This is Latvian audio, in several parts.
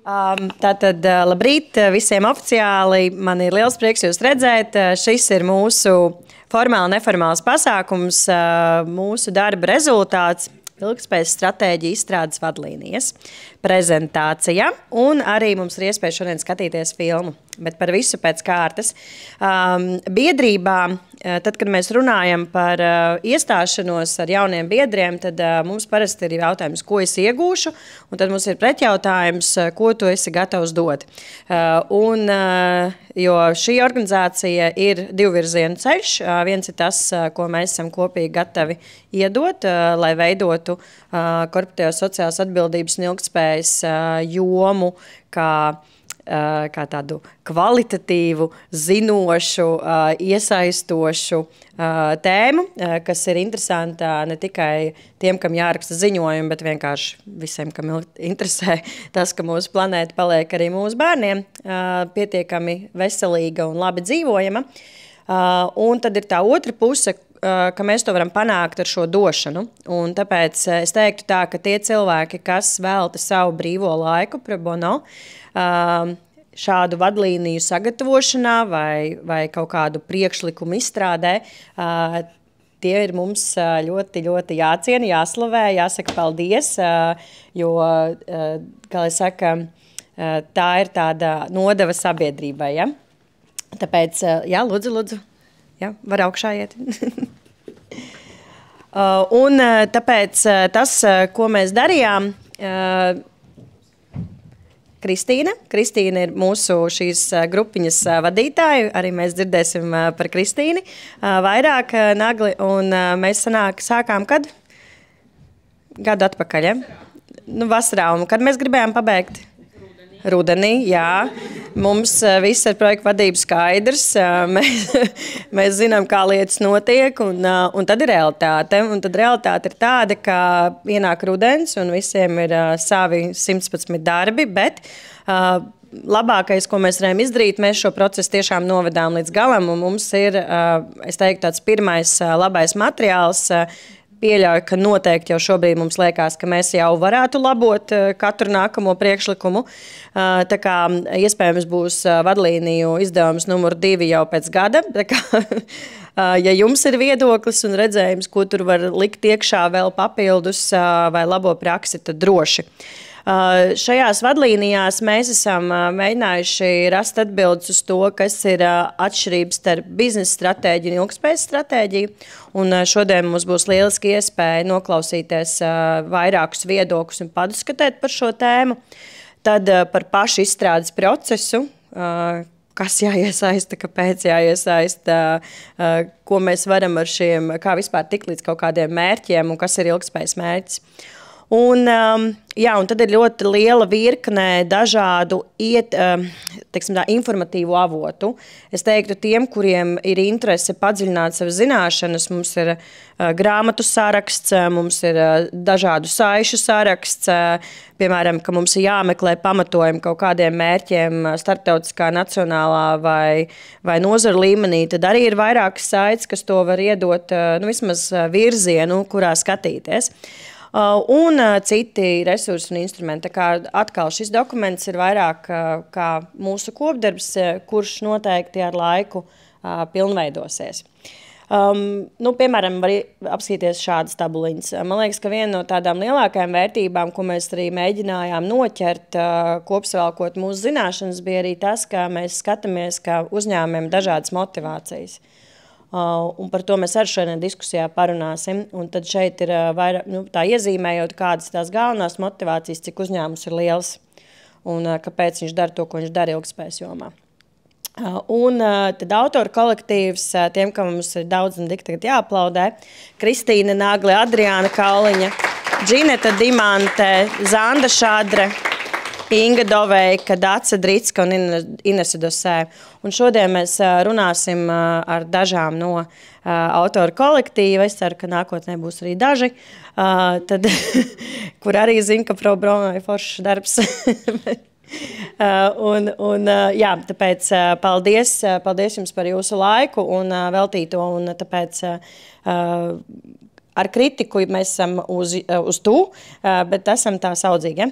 Tātad, labrīt visiem oficiāli. Man ir liels prieks jūs redzēt. Šis ir mūsu formāli neformāls pasākums, mūsu darba rezultāts. Ilgtspējas stratēģija izstrādes vadlīnijas, prezentācija, un arī mums ir iespēja šodien skatīties filmu, bet par visu pēc kārtas. Biedrībā, tad, kad mēs runājam par iestāšanos ar jauniem biedriem, tad mums parasti ir jautājums, ko es iegūšu, un tad mums ir pretjautājums, ko tu esi gatavs dot. Jo šī organizācija ir divvirzienu ceļš. Viens ir tas, ko mēs esam kopīgi gatavi iedot, lai veidotu korporatīvās sociālās atbildības un ilgtspējas jomu kā tādu kvalitatīvu, zinošu, iesaistošu tēmu, kas ir interesanta ne tikai tiem, kam jāraksta ziņojumi, bet vienkārši visiem, kam interesē tas, ka mūsu planēta paliek arī mūsu bērniem pietiekami veselīga un labi dzīvojama. Un tad ir tā otra puse, ka mēs to varam panākt ar šo došanu. Un tāpēc es teiktu tā, ka tie cilvēki, kas velta savu brīvo laiku pro bono, šādu vadlīniju sagatavošanā vai kaut kādu priekšlikumu izstrādē, tie ir mums ļoti, ļoti jāciena, jāslavē, jāsaka paldies, jo, kā lai saka, tā ir tāda nodeva sabiedrībai, ja? Tāpēc, jā, lūdzu, jā, var augšā iet. Un tāpēc tas, ko mēs darījām, Kristīna ir mūsu šīs grupiņas vadītāja, arī mēs dzirdēsim par Kristīni vairāk nagli, un mēs sākām kad? Gadu atpakaļ, ja? Nu, vasarā, un kad mēs gribējām pabeigt? Rudenī, jā. Mums viss ir projekta vadība skaidrs, mēs zinām, kā lietas notiek, un tad ir realitāte. Un tad realitāte ir tāda, ka ienāk rudens, un visiem ir savi 111 darbi, bet labākais, ko mēs varējām izdarīt, mēs šo procesu tiešām novedām līdz galam, un mums ir, es teiktu, tāds pirmais labais materiāls, pieļauju, ka noteikti jau šobrīd mums liekas, ka mēs jau varētu labot katru nākamo priekšlikumu. Tā kā iespējams būs vadlīniju izdevums numur 2 jau pēc gada. Tā kā, ja jums ir viedoklis un redzējums, ko tur var likt iekšā vēl papildus vai labo praksi, tad droši. Šajās vadlīnijās mēs esam mēģinājuši rast atbildes uz to, kas ir atšķirības starp biznesa stratēģiju un ilgtspējas stratēģiju. Un šodien mums būs lieliski iespēja noklausīties vairākus viedokļus un padiskutēt par šo tēmu. Tad par pašu izstrādes procesu, kas jāiesaista, kāpēc jāiesaista, ko mēs varam ar šiem, kā vispār tikt līdz kaut kādiem mērķiem un kas ir ilgtspējas mērķis. Un tad ir ļoti liela virkne dažādu informatīvu avotu. Es teiktu, tiem, kuriem ir interese padziļināt savas zināšanas, mums ir grāmatu saraksts, mums ir dažādu saišu saraksts, piemēram, ka mums ir jāmeklē pamatojumi kaut kādiem mērķiem starptautiskā, nacionālā vai nozaru līmenī, tad arī ir vairākas saites, kas to var iedot, vismaz virzienu, kurā skatīties. Un citi resursi un instrumenti. Tā kā atkal šis dokuments ir vairāk kā mūsu kopdarbs, kurš noteikti ar laiku pilnveidosies. Piemēram, var apskatīties šādas tabuliņas. Man liekas, ka viena no tādām lielākajām vērtībām, ko mēs arī mēģinājām noķert, kopsavilkot mūsu zināšanas, bija arī tas, ka mēs skatāmies, ka uzņēmumiem dažādas motivācijas. Un par to mēs arī šodien diskusijā parunāsim. Un tad šeit ir vairāk, tā iezīmējot, kādas tās galvenās motivācijas, cik uzņēmums ir liels un kāpēc viņš dara to, ko viņš dara ilgtspējas jomā. Un tad autoru kolektīvs, tiem, kam mums ir daudz un tik tagad jāaplaudē, Kristīna Nagli, Adriāna Kauliņa, Džineta Dimante, Zanda Šadre, Inga Doveika, Dace Dricka un Inese Dosē. Un šodien mēs runāsim ar dažām no autoru kolektīva. Es ceru, ka nākotnē būs arī daži, kur arī zina, ka pro bono ir foršs darbs. Tāpēc paldies jums par jūsu laiku un veltīto, un tāpēc ar kritiku mēs esam uz tu, bet esam tā saudzīgi. Ja?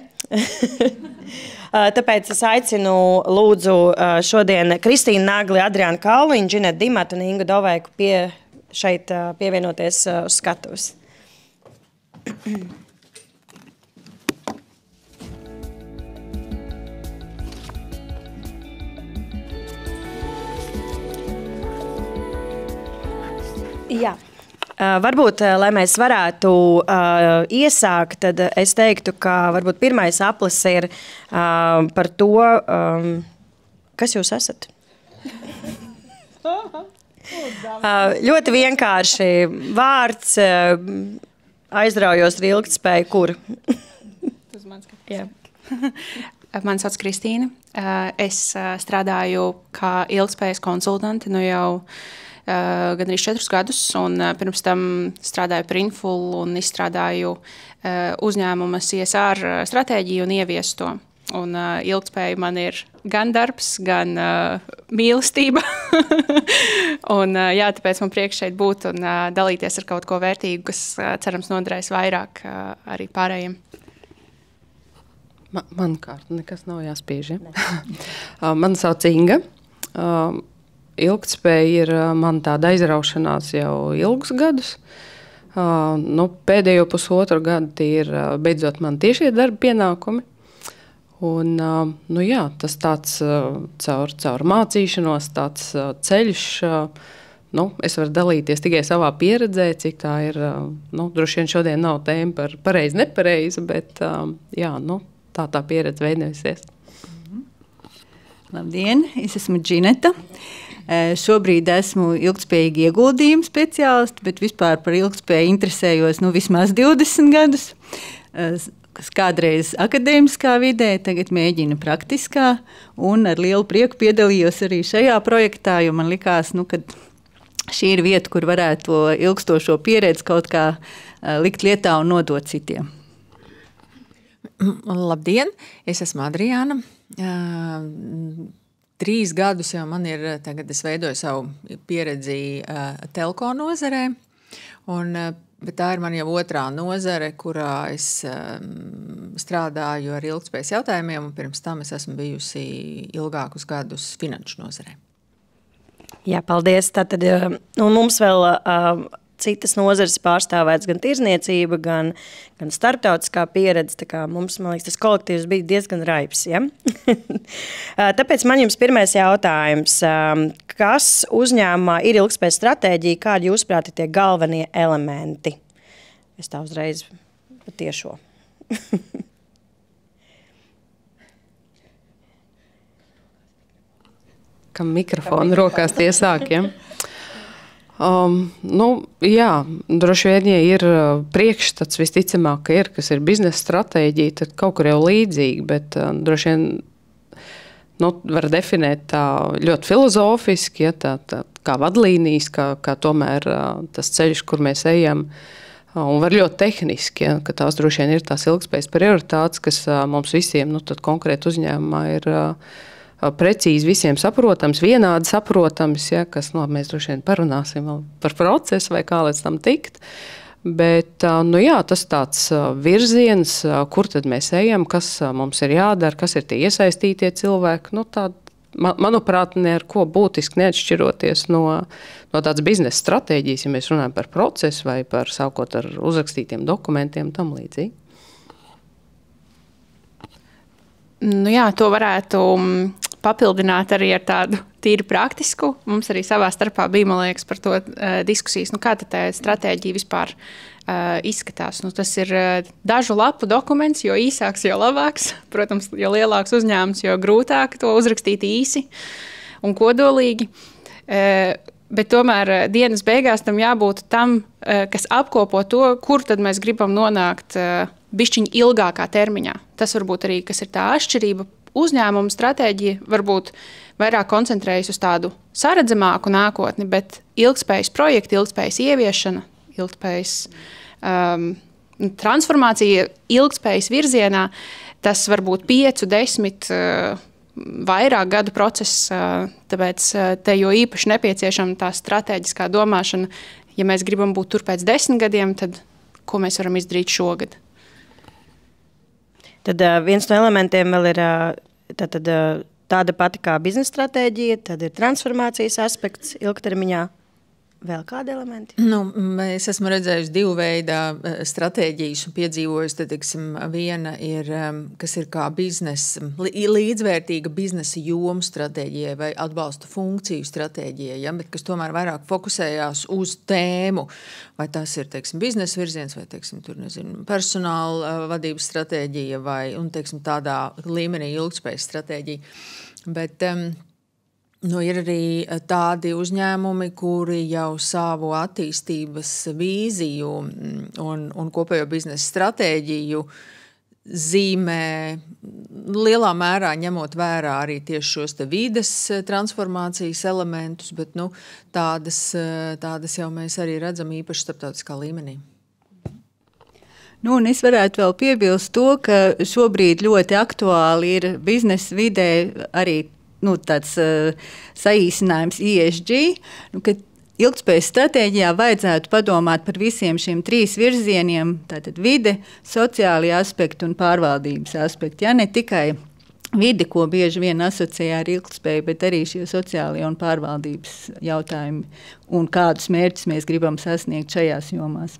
Tāpēc es aicinu lūdzu šodien Kristīnu Nagli, Adriānu Kalniņu, Džinetu Dimatu un Ingu Doveiku šeit pievienoties uz skatuves. Jā. Varbūt, lai mēs varētu iesākt, tad es teiktu, ka varbūt pirmais aplis ir par to, kas jūs esat. Ļoti vienkārši vārds, aizraujos ar ilgtspēju, kur? Tas mans skatījums. Mani sauc Kristīna. Es strādāju kā ilgtspējas konsultanti jau gandrīz 4 gadus, un pirms tam strādāju par Inful un izstrādāju uzņēmuma CSR stratēģiju un ieviesu to. Un ilgtspēja man ir gan darbs, gan mīlestība. Un jā, tāpēc man prieks šeit būt un dalīties ar kaut ko vērtīgu, kas cerams noderēs vairāk arī pārējiem. Man kārt nekas nav jāspiež. Ja? Man sauc Inga. Ilgtspēja ir man tāda aizraušanās jau ilgus gadus. Pēdējo pusotru gadu tie ir beidzot man tiešie darba pienākumi. Un, jā, tas tāds caur mācīšanos, tāds ceļš, es varu dalīties tikai savā pieredzē, cik tā ir, droši vien šodien nav tēma par pareizi, nepareizi, bet jā, tā pieredze veidojasies. Labdien, es esmu Džineta. Šobrīd esmu ilgtspējīgi ieguldījumu speciālisti, bet vispār par ilgtspēju interesējos vismaz 20 gadus. Kas kādreiz akadēmiskā vidē, tagad mēģina praktiskā, un ar lielu prieku piedalījos arī šajā projektā, jo man likās, ka šī ir vieta, kur varētu to ilgstošo pieredzi kaut kā likt lietā un nodot citiem. Labdien, es esmu Adriāna. 3 gadus jau man ir, tagad es veidoju savu pieredzi telko nozarē, bet tā ir man jau otrā nozare, kurā es strādāju ar ilgtspējas jautājumiem, un pirms tam es esmu bijusi ilgākus gadus finanšu nozarē. Jā, paldies. Tātad mums vēl citas nozares pārstāvēts gan tirzniecība, gan starptautiskā pieredze. Tā kā mums, man liekas, tas kolektīvs bija diezgan raibs. Ja? Tāpēc man jums pirmais jautājums. Kas uzņēmumā ir ilgtspējas stratēģija, kādi jūsuprāt ir tie galvenie elementi? Es tā uzreiz patiešo. Kam mikrofonu rokās tie sāk, ja? Jā, droši vien, ja ir priekšstats visticamāk, ka ir, kas ir biznesa stratēģija, tad kaut kur jau līdzīgi, bet droši vien var definēt tā ļoti filozofiski, ja, tā kā vadlīnijas, kā tomēr tas ceļš, kur mēs ejam, un var ļoti tehniski, ja, ka tās droši vien ir tās ilgtspējas prioritātes, kas mums visiem, tad konkrēti uzņēmumā ir precīzi visiem saprotams, vienādi saprotams, ja, kas mēs droši vien parunāsim vēl par procesu vai kā līdz tam tikt. Bet jā, tas tāds virziens, kur tad mēs ejam, kas mums ir jādara, kas ir tie iesaistītie cilvēki. Manuprāt, ne ar ko būtiski neatšķiroties no tādas biznesa stratēģijas, ja mēs runājam par procesu vai par sākot ar uzrakstītiem dokumentiem tam līdzīgi. Jā, to varētu papildināt arī ar tādu tīri praktisku. Mums arī savā starpā bija, man liekas, par to diskusijas, kā tad tā stratēģija vispār izskatās. Tas ir dažu lapu dokuments, jo īsāks, jo labāks. Protams, jo lielāks uzņēmums, jo grūtāk to uzrakstīt īsi un kodolīgi. Bet tomēr dienas beigās tam jābūt tam, kas apkopo to, kur tad mēs gribam nonākt bišķiņ ilgākā termiņā. Tas varbūt arī, kas ir tā atšķirība. Uzņēmuma stratēģija varbūt vairāk koncentrējas uz tādu saredzamāku nākotni, bet ilgtspējas projekti, ilgtspējas ieviešana, ilgtspējas transformācija ilgtspējas virzienā, tas var būt 5, 10 vairāk gadu process, tāpēc te jo īpaši nepieciešama tā stratēģiskā domāšana. Ja mēs gribam būt tur pēc 10 gadiem, tad ko mēs varam izdarīt šogad? Tad viens no elementiem vēl ir tāda pati kā biznesa stratēģija, tad ir transformācijas aspekts ilgtermiņā. Vēl kādi elementi? Es esmu redzējusi divu veidu stratēģijas un piedzīvojusi, tad, teiksim, viena ir, kas ir kā līdzvērtīga biznesa jomu stratēģijai vai atbalsta funkciju stratēģijai, ja, bet kas tomēr vairāk fokusējās uz tēmu, vai tas ir, teiksim, biznesa virziens vai, teiksim, tur, nezinu, personāla vadības stratēģija vai, un, teiksim, tādā līmenī ilgtspējas stratēģija. Bet ir arī tādi uzņēmumi, kuri jau savu attīstības vīziju un kopējo biznesa stratēģiju zīmē lielā mērā ņemot vērā arī tieši šos te vides transformācijas elementus, bet tādas jau mēs arī redzam īpaši starptautiskā līmenī. Un es varētu vēl piebilst to, ka šobrīd ļoti aktuāli ir biznesa vidē arī tāds saīsinājums ESG, ka ilgtspējas stratēģijā vajadzētu padomāt par visiem šiem 3 virzieniem, tātad vide, sociālie aspekti un pārvaldības aspekti. Ja, ne tikai vide, ko bieži vien asociē ar ilgtspēju, bet arī šie sociālie un pārvaldības jautājumi un kādus mērķus mēs gribam sasniegt šajās jomās.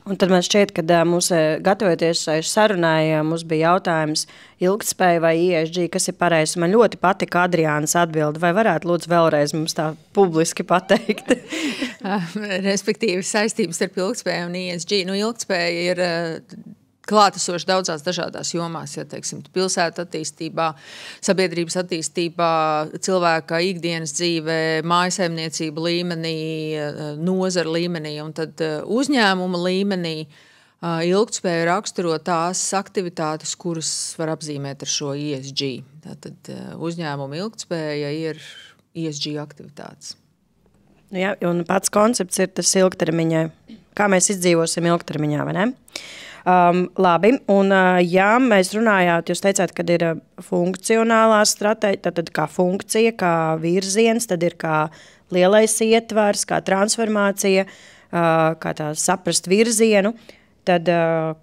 Un tad man šķiet, ka mums gatavoties sarunai, mums bija jautājums ilgtspēja vai ESG, kas ir pareizi. Man ļoti patika Adriānas atbildi, vai varētu lūdzu vēlreiz mums tā publiski pateikt? Respektīvi saistības starp ilgtspēju un ESG. Ilgtspēja ir klātesoši daudzās dažādās jomās, ja, teiksim, pilsētu attīstībā, sabiedrības attīstībā, cilvēka ikdienas dzīvē, mājasaimniecība līmenī, nozara līmenī un tad uzņēmuma līmenī. Ilgtspēja raksturo tās aktivitātes, kuras var apzīmēt ar šo ESG. Tātad uzņēmuma ilgtspēja ir ESG aktivitātes. Ja, un pats koncepts ir tas ilgtermiņā. Kā mēs izdzīvosim ilgtermiņā, vai ne? Labi, un ja mēs runājāt, jūs teicāt, kad ir funkcionālā stratēģija, tad kā funkcija, kā virziens, tad ir kā lielais ietvars, kā transformācija, kā tā saprast virzienu, tad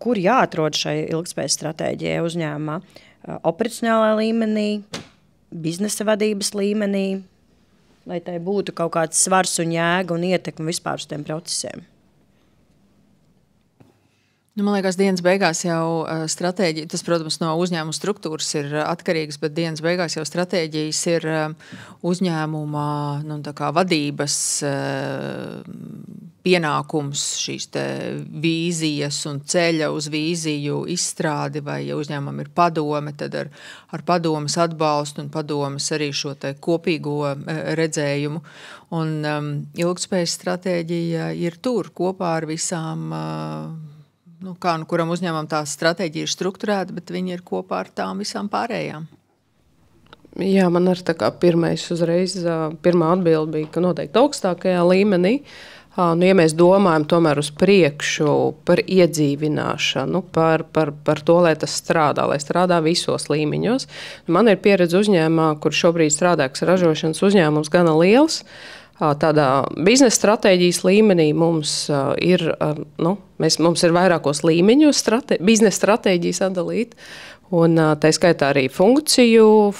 kur jāatrod šai ilgtspējas stratēģijai uzņēmumā? Operacionālā līmenī, biznesa vadības līmenī, lai tai būtu kaut kāds svars un jēga un ietekme vispār uz tiem procesiem? Man liekas, dienas beigās jau stratēģija, tas, protams, no uzņēmuma struktūras ir atkarīgs, bet dienas beigās jau stratēģijas ir uzņēmuma tā kā vadības pienākums, šīs te vīzijas un ceļa uz vīziju izstrādi, vai ja uzņēmumam ir padome, tad ar padomes atbalstu un padomes arī šo te kopīgo redzējumu. Un ilgtspējas stratēģija ir tur kopā ar visām kuram uzņēmumam tā stratēģija ir strukturēta, bet viņi ir kopā ar tām visām pārējām. Jā, man ar tā kā pirmā atbilde bija, ka noteikti augstākajā līmenī. Ja mēs domājam tomēr uz priekšu par iedzīvināšanu, par to, lai tas strādā visos līmeņos. Man ir pieredze uzņēmumā, kur šobrīd strādājas ražošanas uzņēmums gana liels. Tādā biznesa stratēģijas līmenī mums ir vairākos līmeņos biznesa stratēģijas atdalīt, un tā skaitā arī funkciju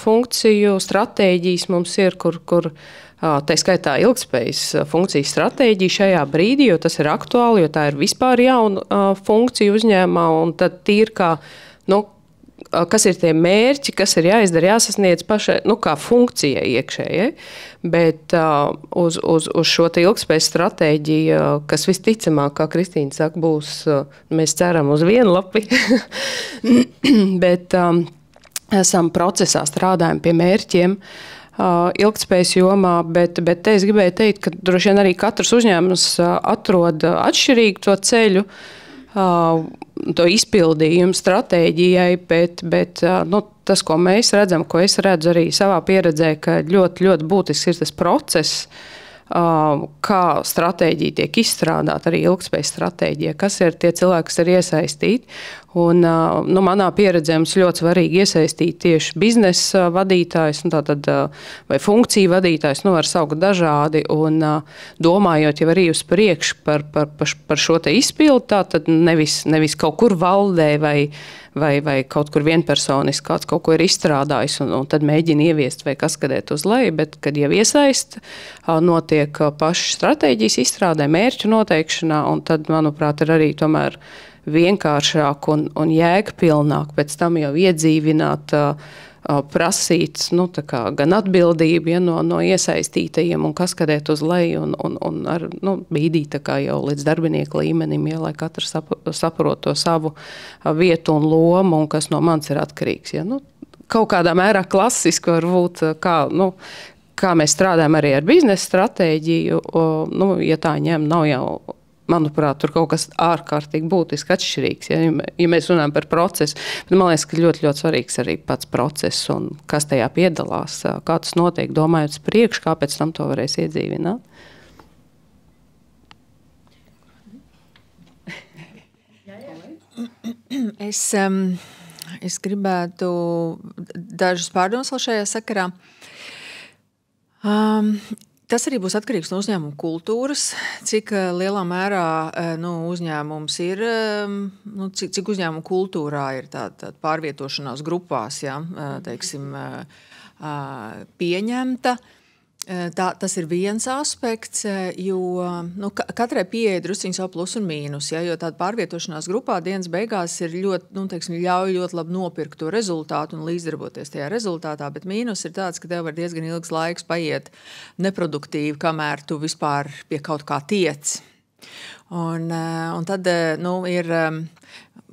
stratēģijas mums ir, kur tā skaitā ilgtspējas funkcijas stratēģija šajā brīdī, jo tas ir aktuāli, jo tā ir vispār jauna funkcija uzņēmumā, un tad tīri kā, kas ir tie mērķi, kas ir jāizdara, jāsasniedz pašai, kā funkcijai iekšējai, bet uz šo te ilgtspējas stratēģiju, kas visticamāk, kā Kristīna saka, būs, mēs ceram uz vienu lapi, bet esam procesā, strādājam pie mērķiem ilgtspējas jomā, bet te es gribēju teikt, ka droši vien arī katrs uzņēmums atrod atšķirīgu to ceļu, to izpildījumu stratēģijai, bet tas, ko mēs redzam, ko es redzu arī savā pieredzē, ka ļoti, ļoti būtisks ir tas process, kā stratēģija tiek izstrādāta, arī ilgtspējas stratēģija, kas ir tie cilvēki, kas ir iesaistīti. Un, manā pieredzē mums ļoti svarīgi iesaistīt tieši biznesa vadītājs, tātad, vai funkciju vadītājs, var saukt dažādi. Un, domājot jau arī uz priekšu par šo te izpildu, tātad nevis kaut kur valdē vai kaut kur vienpersoniski kāds kaut ko ir izstrādājis un tad mēģina ieviest vai kaskadēt uz leju, bet, kad jau iesaist, notiek paši stratēģijas izstrādē, mērķu noteikšanā, un tad, manuprāt, ir arī tomēr vienkāršāk un jēgpilnāk pēc tam jau iedzīvināt, prasīt gan atbildību no iesaistītajiem un kaskadēt uz leju un ar, bīdīt jau līdz darbinieku līmenim, lai katrs saprot to savu vietu un lomu un kas no manis ir atkarīgs. Ja? Kaut kādā mērā klasiski varbūt, kā mēs strādājam arī ar biznesa stratēģiju, ja tā ņem, nav jau, manuprāt, tur kaut kas ārkārtīgi būtiski atšķirīgs, ja mēs runājam par procesu. Bet man liekas, ka ļoti, ļoti svarīgs arī pats process un kas tajā piedalās, kā tas notiek, domājot priekš, kāpēc tam to varēs iedzīvināt. Es gribētu dažus pārdomus vēl šajā sakarā. Tas arī būs atkarīgs no uzņēmuma kultūras, cik lielā mērā uzņēmums ir, cik uzņēmuma kultūrā ir tāda pārvietošanās grupās, teiksim, pieņemta. Tas ir viens aspekts, jo katrai pieeja drusciņ savu plus un mīnus, jo tāda pārvietošanās grupā dienas beigās ir ļoti, ļauj ļoti labi nopirkt to rezultātu un līdzdarboties tajā rezultātā, bet mīnus ir tāds, ka tev var diezgan ilgs laiks paiet neproduktīvi, kamēr tu vispār pie kaut kā tiec. Un tad, ir...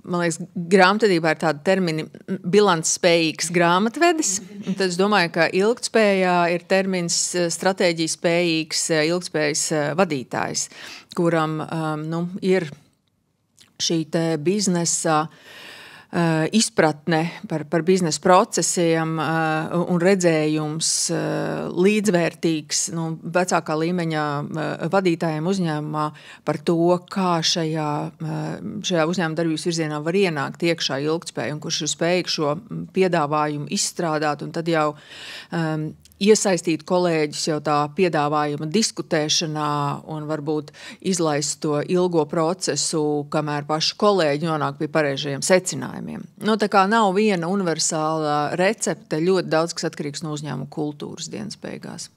Man liekas, grāmatvedībā ir tāda termini bilansspējīgs grāmatvedis. Tad es domāju, ka ilgtspējā ir termins stratēģijas spējīgs ilgtspējas vadītājs, kuram ir šī te biznesa izpratne par biznesa procesiem un redzējums līdzvērtīgs vecākā līmeņa vadītājiem uzņēmumā par to, kā šajā uzņēmuma darbības virzienā var ienākt iekšā ilgtspēja un kurš ir spējīgs šo piedāvājumu izstrādāt un tad jau iesaistīt kolēģus jau tā piedāvājuma diskutēšanā un varbūt izlaist to ilgo procesu, kamēr paši kolēģi nonāk pie pareizajiem secinājumiem. Tā kā nav viena universāla recepte, ļoti daudz, kas atkarīgs no uzņēmuma kultūras dienas beigās.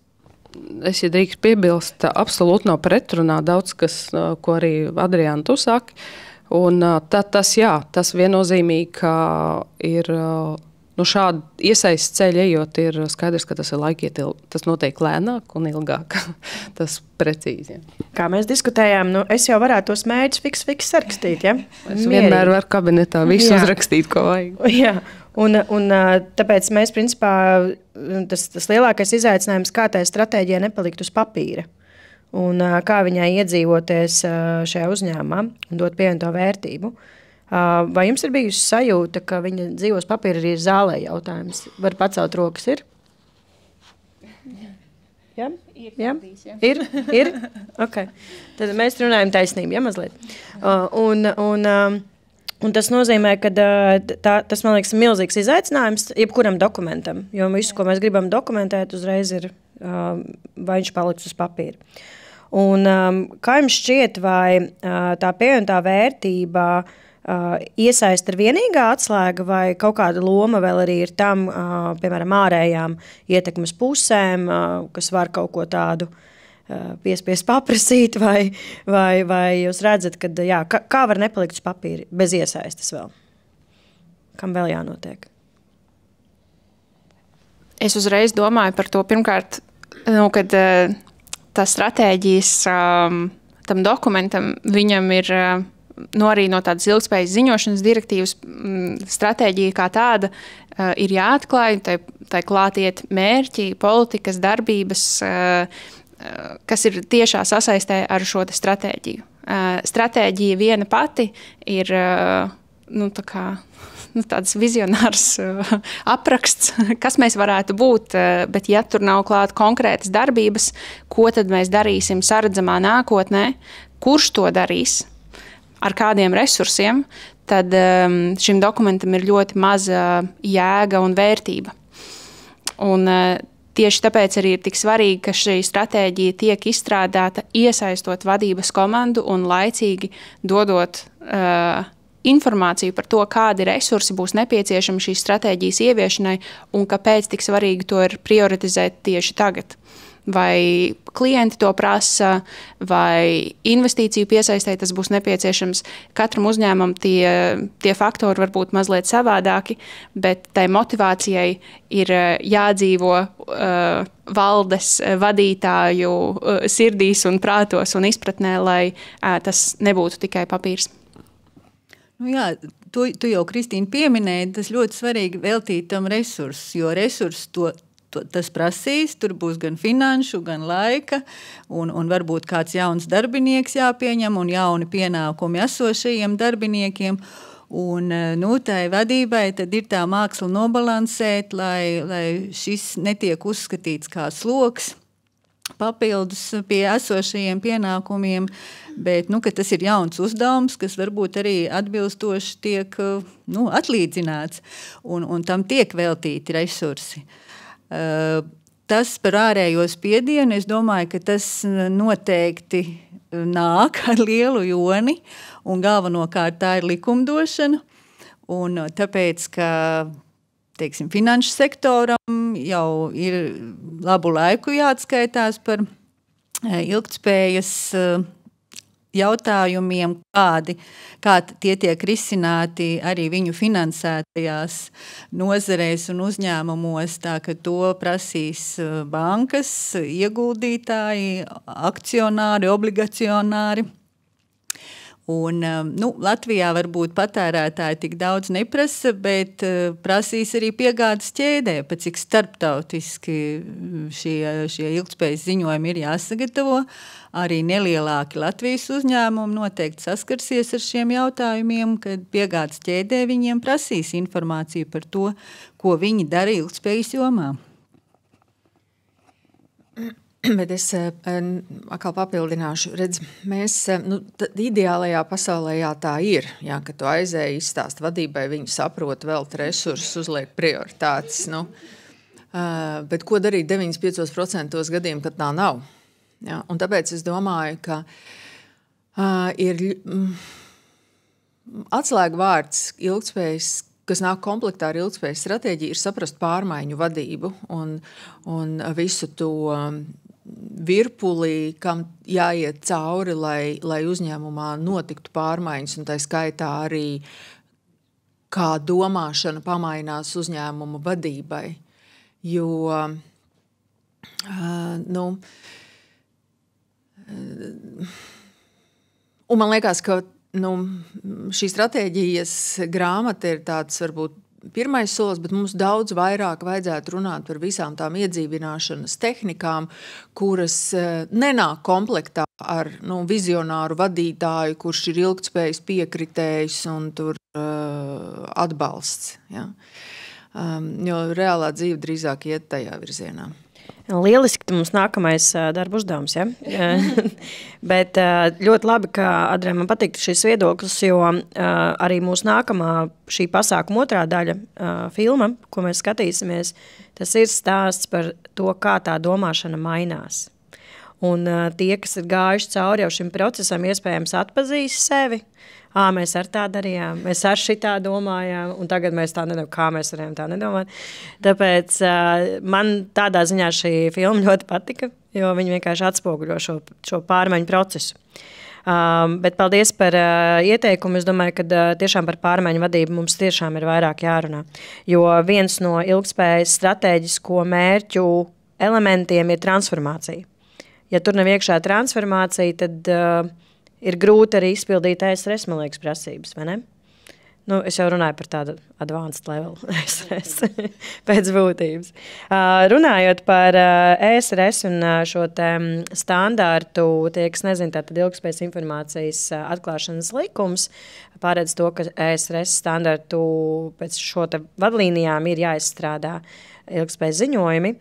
Es, ja drīkst piebilst, absolūti nav pretrunā daudz, kas, ko arī Adriāna tu saki. Un tas viennozīmīgi, ka ir... šādi iesaistas ceļi ejot, ir skaidrs, ka tas ir tas notiek lēnāk un ilgāk. Tas precīzi. Ja. Kā mēs diskutējām, es jau varētu tos mērķus fiks sarakstīt, ja? Es vienmēr varu kabinetā visu uzrakstīt, ko vajag. Jā, un tāpēc mēs, principā, tas lielākais izaicinājums, kā tai stratēģijai nepalikt uz papīra. Un kā viņai iedzīvoties šajā uzņēmumā un dot pievienoto vērtību. Vai jums ir bijusi sajūta, ka viņa dzīvos papīra arī ir zālē jautājums? Var pacelt rokas, ir? Jā? Jā? Ir? Ok. Tad mēs runājam taisnību, ja mazliet. Un tas nozīmē, ka tas, man liekas, ir milzīgs izaicinājums jebkuram dokumentam, jo visu, ko mēs gribam dokumentēt, uzreiz ir, vai viņš paliks uz papīra. Un kā jums šķiet, vai tā pievienotā vērtība iesaist ar vienīgā atslēga vai kaut kāda loma vēl arī ir tam, piemēram, ārējām ietekmes pusēm, kas var kaut ko tādu piespiest paprasīt, vai jūs redzat, ka kā var nepalikt uz papīra bez iesaistes vēl? Kam vēl jānotiek? Es uzreiz domāju par to, pirmkārt, kad tā stratēģijas tam dokumentam, viņam ir arī no tādas ilgspējas ziņošanas direktīvas stratēģija kā tāda ir jāatklāj, tai klātiet mērķi, politikas, darbības, kas ir tiešā sasaistē ar šo te stratēģiju. Stratēģija viena pati ir tāds vizionārs apraksts, kas mēs varētu būt, bet ja tur nav klāt konkrētas darbības, ko tad mēs darīsim saredzamā nākotnē, kurš to darīs, ar kādiem resursiem, tad šim dokumentam ir ļoti maza jēga un vērtība. Un tieši tāpēc arī ir tik svarīgi, ka šī stratēģija tiek izstrādāta iesaistot vadības komandu un laicīgi dodot informāciju par to, kādi resursi būs nepieciešami šīs stratēģijas ieviešanai un kāpēc tik svarīgi to ir prioritizēt tieši tagad. Vai klienti to prasa, vai investīciju piesaistē tas būs nepieciešams. Katram uzņēmumam tie faktori var būt mazliet savādāki, bet tai motivācijai ir jādzīvo valdes vadītāju sirdīs un prātos un izpratnē, lai tas nebūtu tikai papīrs. Nu jā, tu jau, Kristīna, pieminēji, tas ļoti svarīgi veltīt tam resursus, jo resursus tas prasīs, tur būs gan finanšu, gan laika, un varbūt kāds jauns darbinieks jāpieņem un jauni pienākumi esošajiem darbiniekiem. Un, tai vadībai tad ir tā māksla nobalansēt, lai šis netiek uzskatīts kā sloks papildus pie esošajiem pienākumiem, bet ka tas ir jauns uzdevums, kas varbūt arī atbilstoši tiek atlīdzināts, un tam tiek veltīti resursi. Tas par ārējo spiedienu, es domāju, ka tas noteikti nāk ar lielu joni, un galvenokārt tā ir likumdošana, un tāpēc, ka finanšu sektoram jau ir labu laiku jāatskaitās par ilgtspējas jautājumiem, kā tie tiek risināti arī viņu finansētajās nozarēs un uzņēmumos, tā ka to prasīs bankas, ieguldītāji, akcionāri, obligacionāri. Un, Latvijā varbūt patērētāji tik daudz neprasa, bet prasīs arī piegādes ķēdē, pat cik starptautiski šie ilgtspējas ziņojumi ir jāsagatavo. Arī nelielāki Latvijas uzņēmumi noteikti saskarsies ar šiem jautājumiem, kad piegādes ķēdē viņiem prasīs informāciju par to, ko viņi dara ilgtspējas jomā. Bet es atkal papildināšu, mēs ideālajā pasaulē tā ir, ka tu aizēji izstāst vadībai, viņi saprot velt resursus, uzliek prioritātes, bet ko darīt 95% gadiem, kad tā nav? Ja, un tāpēc es domāju, ka ir atslēga vārds ilgtspējas, kas nāk komplektā ar ilgtspējas stratēģiju, ir saprast pārmaiņu vadību un visu to virpulī, kam jāiet cauri, lai uzņēmumā notiktu pārmaiņas, un tā skaitā arī kā domāšana pamainās uzņēmuma vadībai. Jo, un man liekas, ka šī stratēģijas grāmata ir tāds varbūt pirmais solis, bet mums daudz vairāk vajadzētu runāt par visām tām iedzīvināšanas tehnikām, kuras nenāk komplektā ar vizionāru vadītāju, kurš ir ilgtspējas piekritējs un tur atbalsts. Ja? Jo reālā dzīve drīzāk iet tajā virzienā. Lieliski, ka mums nākamais darba uzdevums, ja? Bet ļoti labi, ka Adrē man patīk šis viedoklis, jo arī mūsu nākamā šī pasākuma otrā daļa filma, ko mēs skatīsimies, tas ir stāsts par to, kā tā domāšana mainās. Un tie, kas ir gājuši cauri jau šim procesam, iespējams atpazīst sevi. Mēs ar tā darījām, mēs ar šitā domājām, un tagad mēs tā nedomājam, kā mēs varējām tā nedomāt. Tāpēc man tādā ziņā šī filma ļoti patika, jo viņi vienkārši atspoguļo šo pārmaiņu procesu. Bet paldies par ieteikumu. Es domāju, ka tiešām par pārmaiņu vadību mums tiešām ir vairāk jārunā. Jo viens no ilgtspējas stratēģisko mērķu elementiem ir transformācija. Ja tur nav iekšā transformācija, tad ir grūti arī izpildīt ESRS, man liekas, prasības, vai ne? Es jau runāju par tādu advanced level ESRS pēc būtības. Runājot par ESRS un šo te standārtu, tie, kas nezina, tātad ilgtspējas informācijas atklāšanas likums, pārēdz to, ka ESRS standārtu pēc šo te vadlīnijām ir jāizstrādā ilgtspējas ziņojumi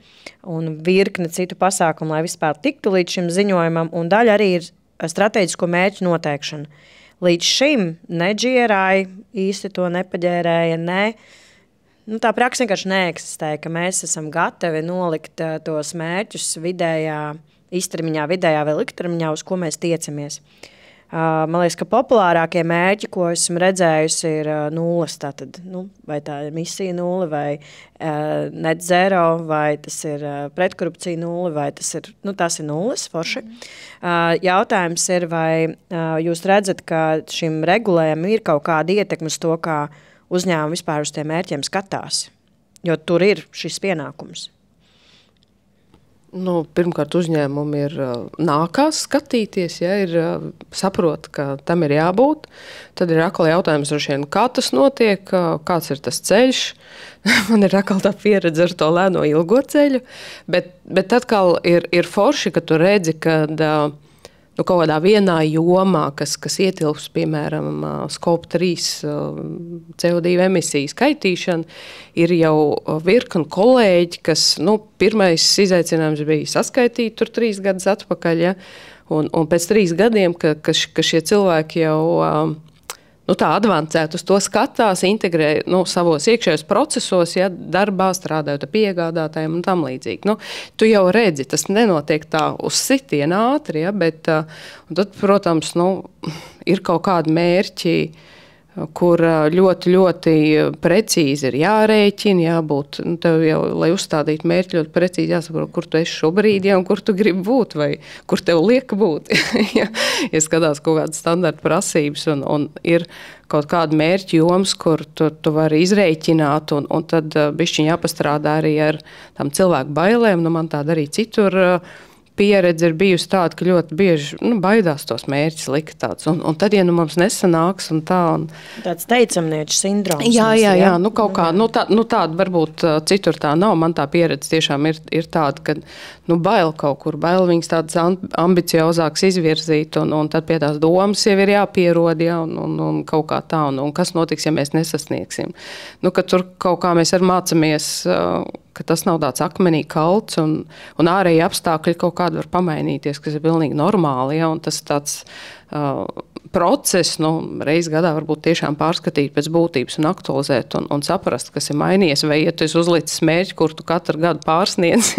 un virkne citu pasākumu, lai vispār tiktu līdz šim ziņojumam, un daļa arī ir stratēģisko mērķu noteikšana. līdz šim ne GRI īsti to nepaģērēja, tā praksa vienkārši neeksistē, ka mēs esam gatavi nolikt tos mērķus vidējā, īstermiņā, vidējā vai ilgtermiņā, uz ko mēs tiecamies. Man liekas, ka populārākie mērķi, ko esmu redzējusi, ir nulles. Tātad, vai tā ir misija nulle, vai net zero, vai tas ir pretkorupcija nulle, vai tas ir nulles forši. Jautājums ir, vai jūs redzat, ka šim regulējumam ir kaut kāda ietekme uz to, kā uzņēmumi vispār uz tiem mērķiem skatās, jo tur ir šis pienākums. Pirmkārt, uzņēmumi ir nākās skatīties, ir saprot, ka tam ir jābūt. Tad ir atkal jautājums, kā tas notiek, kāds ir tas ceļš. Man ir atkal tā pieredze ar to lēno ilgo ceļu, bet atkal ir forši, ka tu redzi, kad kaut kādā vienā jomā, kas ietilps, piemēram, Scope 3 CO2 emisiju skaitīšana, ir jau virkni kolēģi, kas, pirmais izaicinājums bija saskaitīt tur 3 gadus atpakaļ, un pēc 3 gadiem, ka šie cilvēki jau tā advancēt uz to skatās, integrē savos iekšējos procesos, darbā strādājot ar piegādātājiem un tam līdzīgi. Tu jau redzi, tas nenotiek tā uz sitiena ātri, bet tad, protams, ir kaut kādi mērķi, kur ļoti, ļoti precīzi ir jārēķina, jābūt, tev jau, lai uzstādītu mērķi, ļoti precīzi jāsaprot, kur tu esi šobrīd, un kur tu gribi būt, vai kur tev liek būt. Ja skatās kaut kādas standarta prasības, un ir kaut kāda mērķa joms, kur tu vari izrēķināt, un tad bišķiņ jāpastrādā arī ar tām cilvēku bailēm, man tāda arī citur pieredze ir bijusi tāda, ka ļoti bieži baidās tos mērķus likt tāds. Un tad, ja mums nesanāks un tā... Tāds teicamnieču sindroms. Jā, kaut kā, tāda varbūt citur tā nav. Man tā pieredze tiešām ir tāda, ka bail kaut kur, bail viņas tādas ambiciozākas izvirzīt, un tad pie tās domas jau ir jāpierod, un kaut kā tā, un kas notiks, ja mēs nesasniegsim. Ka tur kaut kā mēs arī mācamies... ka tas nav tāds akmenī kalts, un ārēji apstākļi kaut kādi var pamainīties, kas ir pilnīgi normāli, un tas tāds process, reiz gadā varbūt tiešām pārskatīt pēc būtības un aktualizēt un saprast, kas ir mainījies, vai ja tu esi uzlicis mērķi, kur tu katru gadu pārsniedz,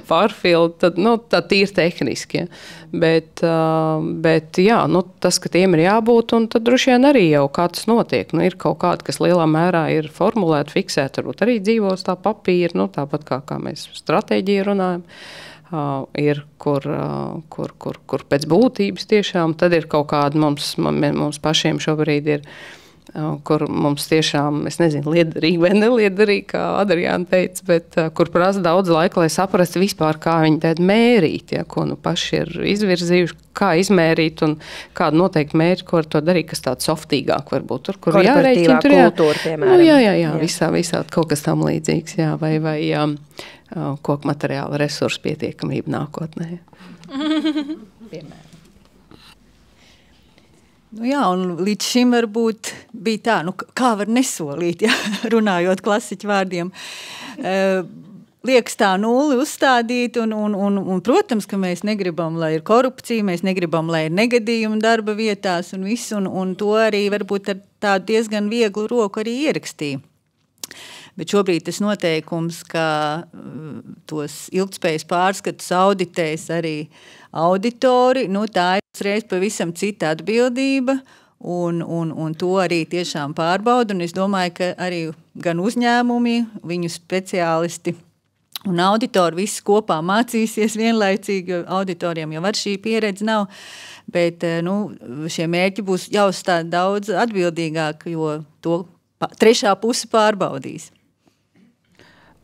pārfildi, tad tā tīri tehniski. Bet tas, ka tiem ir jābūt, un tad droši vien arī jau kā tas notiek. Ir kaut kādi, kas lielā mērā ir formulēti, fiksēti, varbūt arī dzīvos tā papīra, tāpat kā mēs stratēģiju runājam. Ir, kur pēc būtības tiešām, tad ir kaut kāda mums pašiem šobrīd ir, kur mums tiešām, es nezinu, liederīgi vai neliederīgi, kā Adriāna teica, bet kur prasa daudz laika, lai saprastu vispār, kā viņi tādu mērīt, ko paši ir izvirzījuši, kā izmērīt un kādu noteikti mērķi, ko ar to darīt, kas tāds softīgāk varbūt. Kur jārēķina, tur kultūra, piemēram. Jā, visā kaut kas tam līdzīgs, vai koku materiāla resursu pietiekamība nākotnē. Piemēram. Un līdz šim varbūt bija tā, kā var nesolīt, runājot klasiķu vārdiem. Liekas tā nulli uzstādīt, un protams, ka mēs negribam, lai ir korupcija, mēs negribam, lai ir negadījumi darba vietās un viss, un to arī varbūt ar tādu diezgan vieglu roku arī ierakstīja. Bet šobrīd tas noteikums, ka tos ilgtspējas pārskatus auditēs arī auditori, tā ir uzreiz pavisam cita atbildība, un to arī tiešām pārbauda, un es domāju, ka arī gan uzņēmumi, viņu speciālisti un auditori visi kopā mācīsies vienlaicīgi, jo auditoriem jau ar šī pieredze nav, bet šie mērķi būs jāuzstāda daudz atbildīgāk, jo to trešā puse pārbaudīs.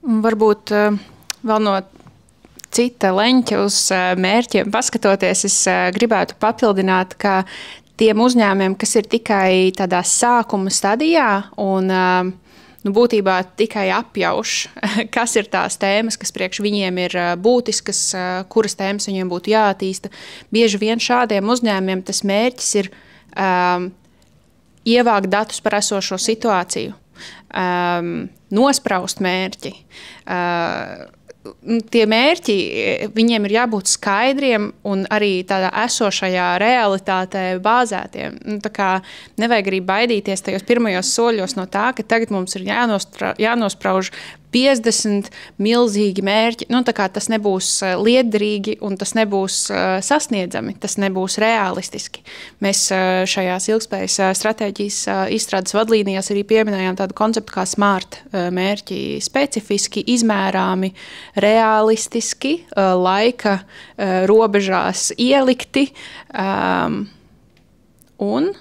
Varbūt vēl no cita leņķa uz mērķiem paskatoties, es gribētu papildināt, ka tiem uzņēmumiem, kas ir tikai tādā sākuma stadijā un būtībā tikai apjauš, kas ir tās tēmas, kas priekš viņiem ir būtiskas, kuras tēmas viņiem būtu jāattīsta. Bieži vien šādiem uzņēmumiem tas mērķis ir ievākt datus par esošo situāciju. Nospraust mērķi, tie mērķi, viņiem ir jābūt skaidriem un arī tādā esošajā realitātē bāzētiem. Tā kā nevajag arī baidīties tajos pirmajos soļos no tā, ka tagad mums ir jānosprauž 50 milzīgi mērķi. Tā kā tas nebūs liederīgi un tas nebūs sasniedzami, tas nebūs realistiski. Mēs šajās ilgspējas stratēģijas izstrādes vadlīnijās arī pieminējām tādu konceptu kā SMART mērķi, specifiski, izmērāmi, realistiski, laika robežās ielikti un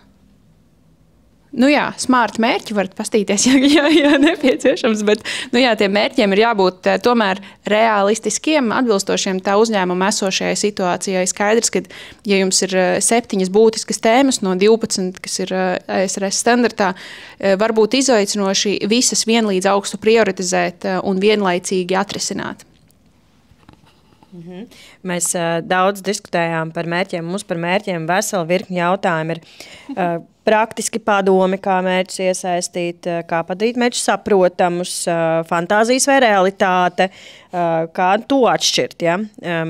smart mērķi varat pastīties, ja nepieciešams, bet tiem mērķiem ir jābūt tomēr realistiskiem, atbilstošiem tā uzņēmuma esošajai situācijai. Skaidrs, ka, ja jums ir 7 būtiskas tēmas no 12, kas ir ESRS standartā, var būt izaicinoši visas vienlīdz augstu prioritizēt un vienlaicīgi atrisināt. Mēs daudz diskutējām par mērķiem. Mums par mērķiem vesela virkni jautājumu ir praktiski padomi, kā mērķus iesaistīt, kā padarīt mērķus saprotamus, fantāzijas vai realitāte, kā to atšķirt. Ja?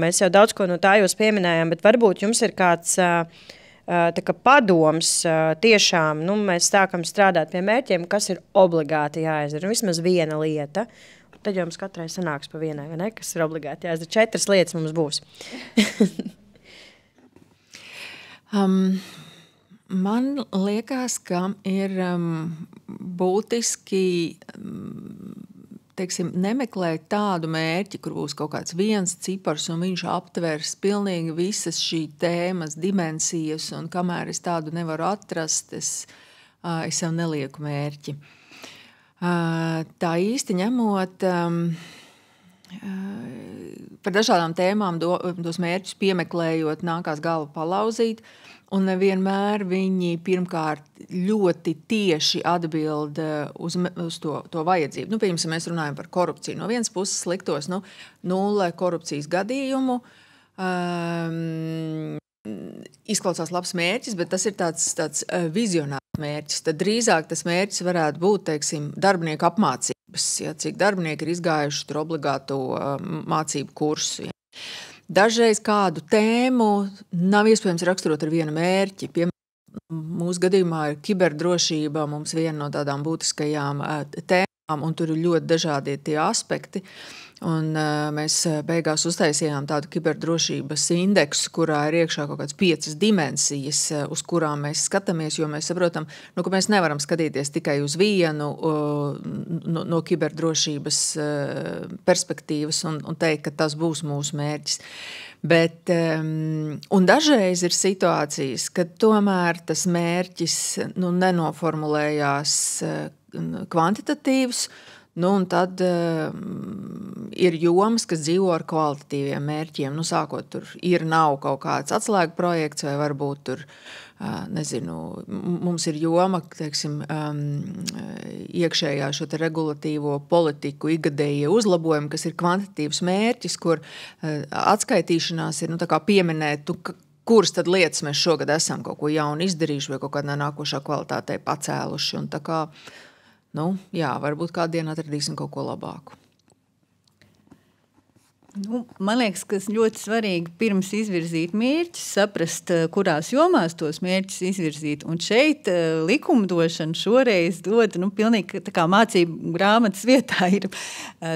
Mēs jau daudz ko no tā jūs pieminējām, bet varbūt jums ir kāds tā kā padoms tiešām, mēs sākam strādāt pie mērķiem, kas ir obligāti jāizdara. Vismaz viena lieta. Tad jums katrai sanāks pa vienai, vai ne? Kas ir obligāti jāizdara. 4 lietas mums būs. Man liekas, ka ir būtiski nemeklēt tādu mērķi, kur būs kaut kāds viens cipars un viņš aptvers pilnīgi visas šī tēmas dimensijas, un kamēr es tādu nevaru atrast, es sev nelieku mērķi. Tā īsti ņemot par dažādām tēmām tos mērķus piemeklējot, nākās galvu palauzīt, un nevienmēr viņi pirmkārt ļoti tieši atbild uz to vajadzību. Piemēram, mēs runājam par korupciju. No vienas puses liktos 0 korupcijas gadījumu, izklausās labs mērķis, bet tas ir tāds vizionārs mērķis. Tad drīzāk tas mērķis varētu būt, darbinieku apmācības, cik darbinieki ir izgājuši tur obligātu mācību kursu. Dažreiz kādu tēmu nav iespējams raksturot ar vienu mērķi. Mūsu gadījumā ir kiberdrošība, mums viena no tādām būtiskajām tēmām, un tur ir ļoti dažādi tie aspekti. Un mēs beigās uztaisījām tādu kiberdrošības indeksu, kurā ir iekšā kaut kādas 5 dimensijas, uz kurām mēs skatāmies, jo mēs saprotam, ka mēs nevaram skatīties tikai uz vienu no kiberdrošības perspektīvas un teikt, ka tas būs mūsu mērķis. Bet, un dažreiz ir situācijas, kad tomēr tas mērķis nenoformulējās kvantitatīvs, un tad ir jomas, kas dzīvo ar kvalitatīviem mērķiem. Sākot tur nav kaut kāds atslēgu projekts, vai varbūt tur, mums ir joma, iekšējā šo te regulatīvo politiku ikgadējie uzlabojumi, kas ir kvantitatīvs mērķis, kur atskaitīšanās ir, tā kā pieminēt, kuras tad lietas mēs šogad esam kaut ko jaunu izdarījuši vai kaut kādā nākošā kvalitātei pacēluši. Un tā kā varbūt kādu dienu atradīsim kaut ko labāku. Man liekas, ka ļoti svarīgi pirms izvirzīt mērķus, saprast, kurās jomās tos mērķus izvirzīt. Un šeit likumdošana šoreiz dod pilnīgi tā kā mācību grāmatas vietā ir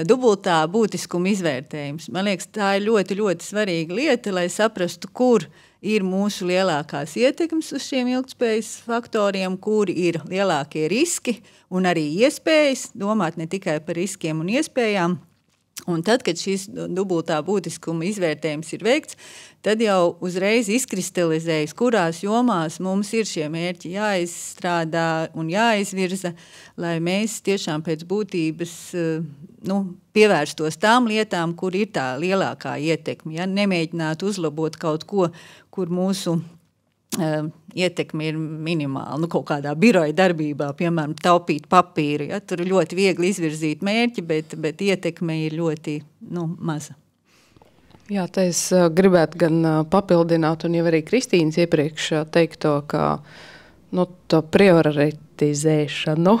dubultā būtiskuma izvērtējums. Man liekas, tā ir ļoti, ļoti svarīga lieta, lai saprastu, kur ir mūsu lielākās ietekmes uz šiem ilgtspējas faktoriem, kuri ir lielākie riski un arī iespējas, domāt ne tikai par riskiem un iespējām. Un tad, kad šis dubultā būtiskuma izvērtējums ir veikts, tad jau uzreiz izkristalizējas, kurās jomās mums ir šie mērķi jāizstrādā un jāizvirza, lai mēs tiešām pēc būtības pievērstos tām lietām, kur ir tā lielākā ietekme. Ja? Nemēģinātu uzlabot kaut ko, kur mūsu ietekme ir minimāla, kaut kādā biroja darbībā, piemēram, taupīt papīru. Ja? Tur ir ļoti viegli izvirzīt mērķi, bet ietekme ir ļoti maza. Jā, te es gribētu gan papildināt, un jau arī Kristīnas iepriekš teikto, ka to prioritizēšanu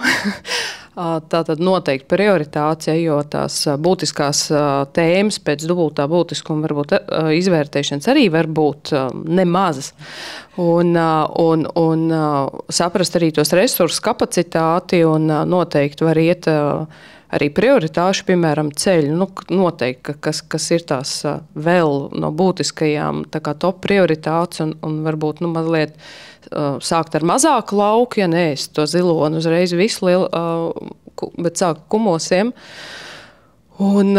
Tātad noteikti prioritācija, jo tās būtiskās tēmas pēc dubultā būtiskuma varbūt izvērtēšanas arī var būt nemazas. Un saprast arī tos resursus kapacitāti un noteikti var iet arī prioritāšu, piemēram, ceļu. Noteikti, kas ir tās vēl no būtiskajām tā kā top prioritātes un varbūt mazliet sākt ar mazāku lauku, ja neēst to zilonu uzreiz visu lielu, bet sākt kumosiem. Un,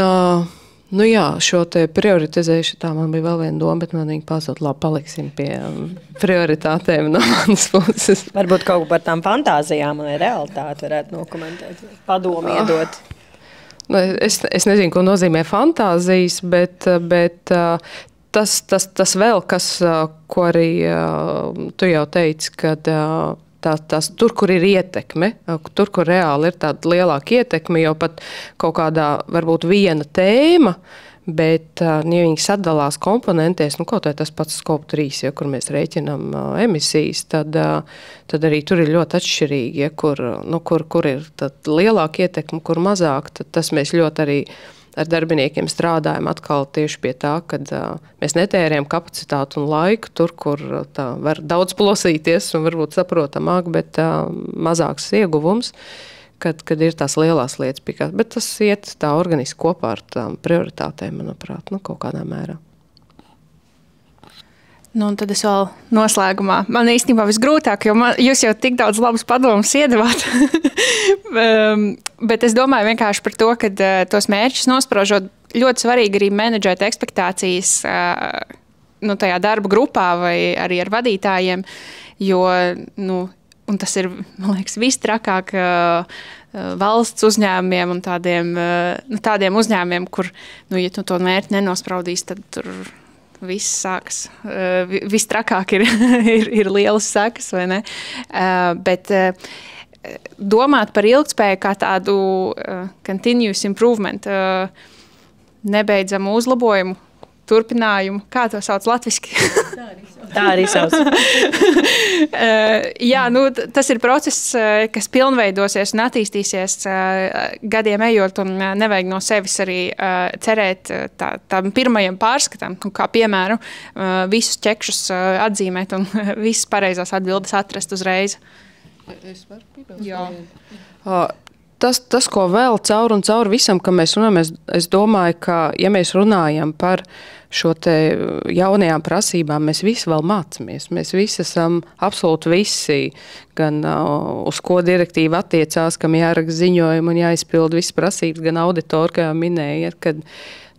šo te prioritizēšu, tā man bija vēl viena doma, bet man viņa pazūd, labi, paliksim pie prioritātēm no manas puses. Varbūt kaut ko par tām fantāzijām vai realitāti varētu nokomentēt, padomu iedot. Es nezinu, ko nozīmē fantāzijas, bet tas vēl, ko arī tu jau teici, kad tur, kur ir ietekme, tur, kur reāli ir tāda lielāka ietekme, jo pat kaut kādā varbūt viena tēma, bet, ja viņi sadalās komponentēs, kaut vai tas pats Scope 3, ja, kur mēs rēķinām emisijas, tad arī tur ir ļoti atšķirīgi, ja, kur ir lielāka ietekme, kur mazāk, tad tas mēs ļoti arī ar darbiniekiem strādājam atkal tieši pie tā, kad mēs netērējam kapacitāti un laiku tur, kur tā var daudz plosīties un varbūt saprotamāk, bet mazāks ieguvums, kad ir tās lielās lietas pikās. Bet tas iet tā organiski kopā ar tām prioritātēm, manuprāt, kaut kādā mērā. Un tad es vēl noslēgumā. Man īstenībā visgrūtāk, jo jūs jau tik daudz labus padomus iedavāt. Bet es domāju vienkārši par to, ka tos mērķus nospraužot ļoti svarīgi arī menedžēt ekspektācijas tajā darba grupā vai arī ar vadītājiem, jo, un tas ir, man liekas, vistrakāk valsts uzņēmumiem un tādiem uzņēmumiem, kur, ja tu to mērķi nenospraudīs, tad tur viss sāks. Viss trakāk ir lielas sekas, vai ne? Bet domāt par ilgtspēju kā tādu continuous improvement, nebeidzamu uzlabojumu, turpinājumu, kā to sauc latviski? Tā arī sauc. Jā, tas ir process, kas pilnveidosies un attīstīsies gadiem ejot, un nevajag no sevis arī cerēt tam pirmajam pārskatam, kā piemēram visus ķekšus atzīmēt un visas pareizās atbildes atrast uzreiz. Es varu piebilst? Jā. Tas, ko vēl cauri visam, ka mēs runājam, es domāju, ka, ja mēs runājam par šo te jaunajām prasībām, mēs visi vēl mācamies. Mēs visi esam absolūti visi, gan uz ko direktīva attiecās, kam jāraksta ziņojumi un jāizpild visas prasības, gan auditori, kā minēja, kad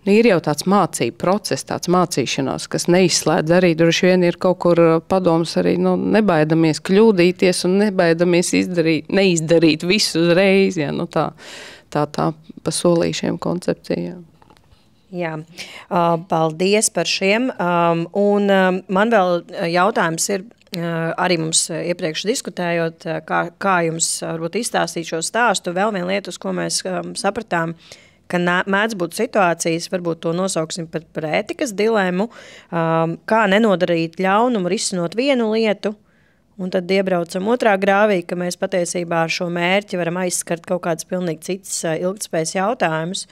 ir jau tāds mācību process, tāds mācīšanās, kas neizslēdz arī, droši vien ir kaut kur padoms arī, nebaidamies kļūdīties un nebaidamies neizdarīt visu uzreiz, ja, tā pa solīšiem koncepcijām. Jā, paldies par šiem. Un man vēl jautājums ir, arī mums iepriekš diskutējot, kā jums varbūt izstāstīt šo stāstu, vēl viena lieta, uz ko mēs sapratām, ka mēdz būt situācijas, varbūt to nosauksim par ētikas dilēmu, kā nenodarīt ļaunumu risinot vienu lietu, un tad iebraucam otrā grāvī, ka mēs patiesībā ar šo mērķi varam aizskart kaut kāds pilnīgi cits ilgtspējas jautājumus.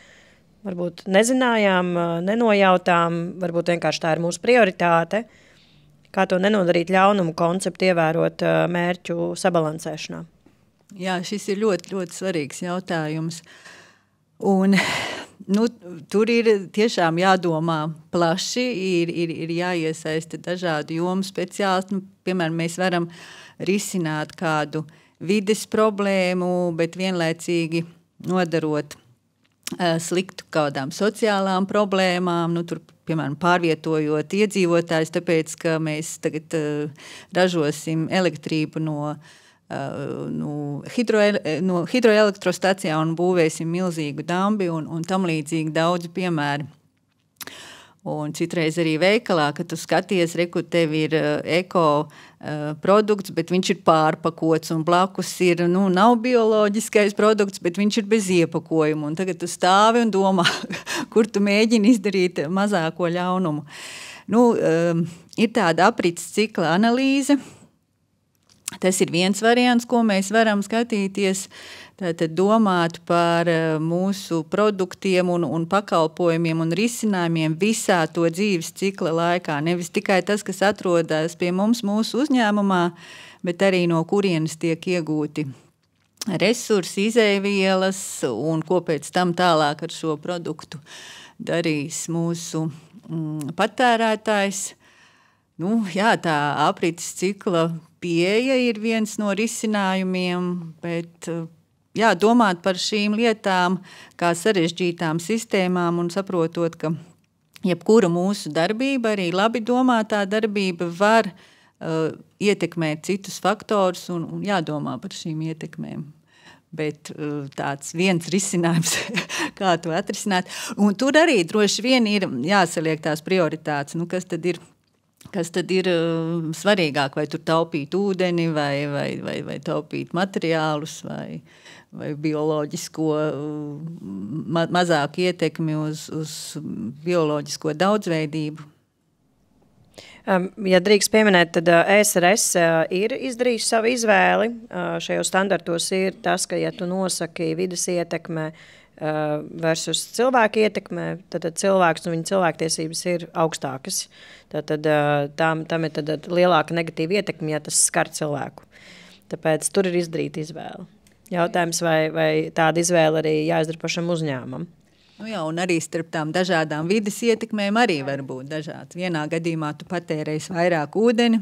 Varbūt nezinājām, nenojautām, varbūt vienkārši tā ir mūsu prioritāte, kā to nenodarīt ļaunumu konceptu, ievērot mērķu sabalansēšanā. Jā, šis ir ļoti, ļoti svarīgs jautājums. Un, tur ir tiešām jādomā plaši, ir jāiesaista dažādu jomu speciālisti. Piemēram, mēs varam risināt kādu vides problēmu, bet vienlaicīgi nodarot sliktu kādām sociālām problēmām, tur, piemēram, pārvietojot iedzīvotājus, tāpēc, ka mēs tagad ražosim elektrību no hidroelektrostacijā un būvēsim milzīgu dambi un tam līdzīgi daudz piemēri. Un citreiz arī veikalā, kad tu skaties, tev ir eko produkts, bet viņš ir pārpakots un blakus ir, nav bioloģiskais produkts, bet viņš ir bez iepakojuma. Un tagad tu stāvi un domā, kur tu mēģini izdarīt mazāko ļaunumu. Ir tāda aprits cikla analīze. Tas ir viens variants, ko mēs varam skatīties. Tātad domāt par mūsu produktiem un pakalpojumiem un risinājumiem visā to dzīves cikla laikā. Nevis tikai tas, kas atrodas pie mums mūsu uzņēmumā, bet arī no kurienes tiek iegūti resursi, izēvielas un ko pēc tam tālāk ar šo produktu darīs mūsu patērētājs. Jā, tā aprites cikla pieeja ir viens no risinājumiem, bet domāt par šīm lietām kā sarežģītām sistēmām un saprotot, ka jebkura mūsu darbība, arī labi domātā darbība var ietekmēt citus faktorus un jādomā par šīm ietekmēm. Bet tāds viens risinājums, kā to atrisināt. Un tur arī droši vien ir jāsaliek tās prioritātes. Kas tad ir svarīgāk, vai tur taupīt ūdeni, vai taupīt materiālus, vai bioloģisko mazāku ietekmi uz bioloģisko daudzveidību. Ja drīkst pieminēt, tad ESRS ir izdarījuši savu izvēli. Šajos standartos ir tas, ka, ja tu nosaki vides ietekme versus cilvēku ietekme, tad cilvēks un viņa cilvēktiesības ir augstākas. Tad tam ir tad lielāka negatīva ietekme, ja tas skar cilvēku. Tāpēc tur ir izdarīta izvēle. Jautājums, vai tāda izvēle arī jāizdara pašam uzņēmumam? Un arī starp tām dažādām vides ietekmēm arī var būt dažāds. Vienā gadījumā tu patērēsi vairāk ūdeni,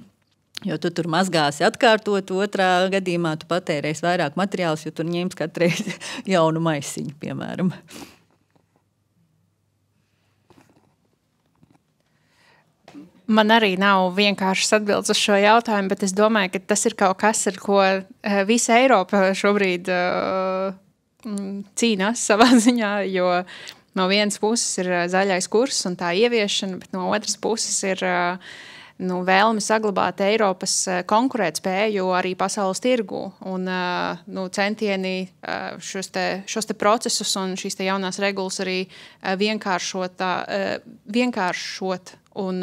jo tu tur mazgāsi atkārtot, otrā gadījumā tu patērēsi vairāk materiālus, jo tur ņems katreiz jaunu maisiņu, piemēram. Man arī nav vienkāršas atbildes uz šo jautājumu, bet es domāju, ka tas ir kaut kas, ar ko visa Eiropa šobrīd cīnās savā ziņā, jo no vienas puses ir zaļais kurs un tā ieviešana, bet no otras puses ir vēlme saglabāt Eiropas konkurētspēju arī pasaules tirgu un centieni šos te procesus un šīs te jaunās regulas arī vienkāršot un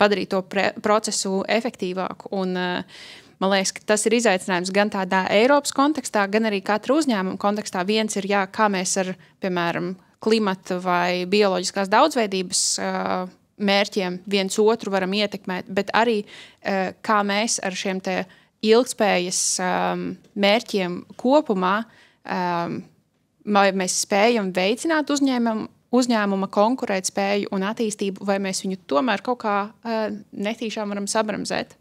padarīt to procesu efektīvāku. Un man liekas, ka tas ir izaicinājums gan tādā Eiropas kontekstā, gan arī katra uzņēmuma kontekstā. Viens ir, kā mēs ar, piemēram, klimata vai bioloģiskās daudzveidības mērķiem viens otru varam ietekmēt, bet arī kā mēs ar šiem te ilgtspējas mērķiem kopumā, vai mēs spējam veicināt uzņēmuma konkurētspēju un attīstību, vai mēs viņu tomēr kaut kā netīšām varam sabramzēt.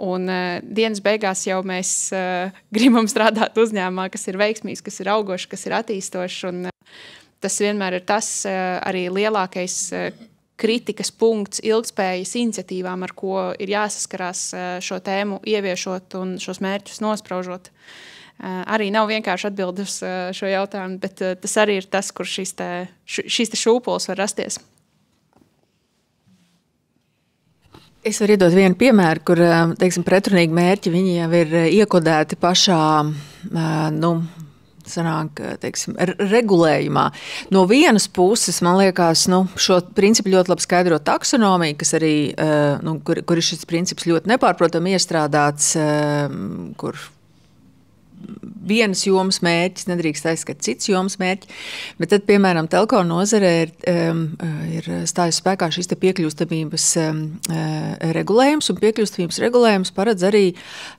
Un dienas beigās jau mēs gribam strādāt uzņēmumā, kas ir veiksmīgs, kas ir augošs, kas ir attīstošs, un tas vienmēr ir tas arī lielākais kritikas punkts ilgtspējas iniciatīvām, ar ko ir jāsaskarās šo tēmu ieviešot un šos mērķus nospraužot. Arī nav vienkārši atbild uz šo jautājumu, bet tas arī ir tas, kur šīs te šūpoles var rasties. Es varu iedot vienu piemēru, kur, pretrunīgi mērķi, viņi jau ir iekodēti pašā, regulējumā. No vienas puses, man liekas, šo principu ļoti labi skaidro taksonomija, kas arī, kur ir šis princips ļoti nepārprotami iestrādāts, kur vienas jomas mērķis nedrīkst aizskat cits jomas mērķi, bet tad, piemēram, telko nozarē ir stājas spēkā šis te piekļūstamības regulējums, un piekļūstamības regulējums paredz arī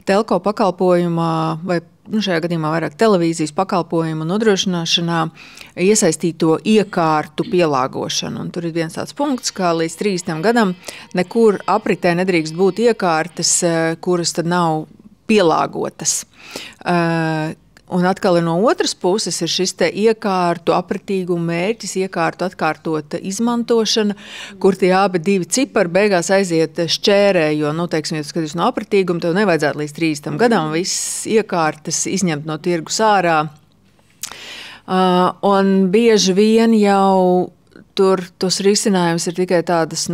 telko pakalpojumā vai šajā gadījumā vairāk televīzijas pakalpojumu nodrošināšanā iesaistīto iekārtu pielāgošanu. Un tur ir viens tāds punkts, kā līdz 30 gadam nekur apritē nedrīkst būt iekārtas, kuras tad nav pielāgotas. Un atkal no otras puses ir šis te iekārtu apratīguma mērķis, iekārtu atkārtota izmantošana, kur tie abi divi cipari beigās aiziet šķērē, jo, ja tu skaties no apratīguma, tev nevajadzētu līdz 30 gadam visas iekārtas izņemt no tirgus ārā. Un bieži vien jau tur tos risinājums ir tikai tādas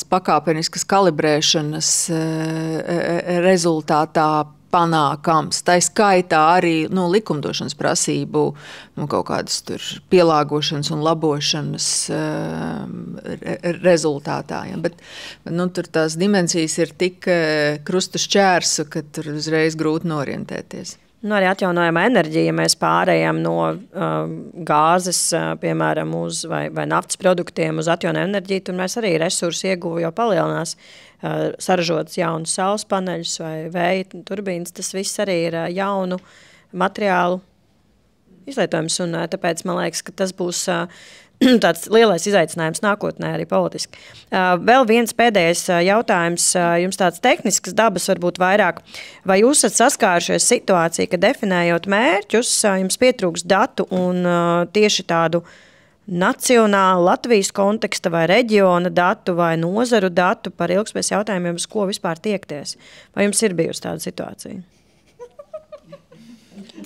pakāpeniskas kalibrēšanas rezultātā panākams. Tā skaitā arī likumdošanas prasību, kaut kādas tur pielāgošanas un labošanas rezultātā. Ja. Bet tur tās dimensijas ir tik krusta šķērsu, ka tur uzreiz grūti norientēties. Arī atjaunojama enerģija, ja mēs pārējām no gāzes, piemēram, vai naftas produktiem uz atjaunojamu enerģiju, tad mēs arī resursu ieguvu jau palielinās. Saražotas jaunus saules paneļus vai vēja turbīnas, tas viss arī ir jaunu materiālu izlietojums, un tāpēc man liekas, ka tas būs tāds lielais izaicinājums nākotnē arī politiski. Vēl viens pēdējais jautājums, jums tāds tehnisks dabas varbūt vairāk. Vai jūs esat saskārušies situāciju, ka definējot mērķus, jums pietrūks datu un tieši tādu nacionālu Latvijas konteksta vai reģiona datu vai nozaru datu par ilgspējas jautājumiem, uz ko vispār tiekties? Vai jums ir bijusi tāda situācija?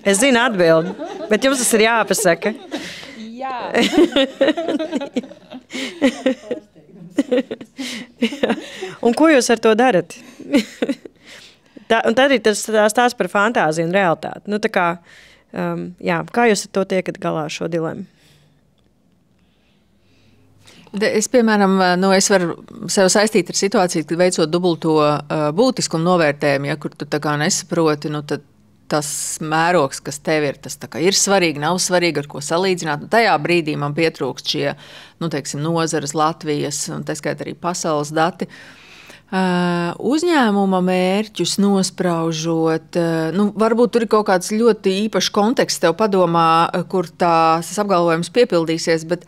Es zinu atbildi, bet jums tas ir jāpasaka. Jā. Un ko jūs ar to darat? Un tad arī tas stāsts par fantāziju un realitāti. Nu, tā kā, kā jūs ar to tiekat galā šo dilemmu? Es, piemēram, es varu sev saistīt ar situāciju, kad veicot dubulto būtiskumu novērtējumu, ja, kur tu tā kā nesaproti, tad tas mērogs, kas tev ir, tas tā kā ir svarīgi, nav svarīgi, ar ko salīdzināt. Tajā brīdī man pietrūkst šie, nozares Latvijas un tā skaitā arī pasaules dati. Uzņēmuma mērķus nospraužot, varbūt tur ir kaut kāds ļoti īpašs konteksts tev padomā, kur tās apgalvojums piepildīsies, bet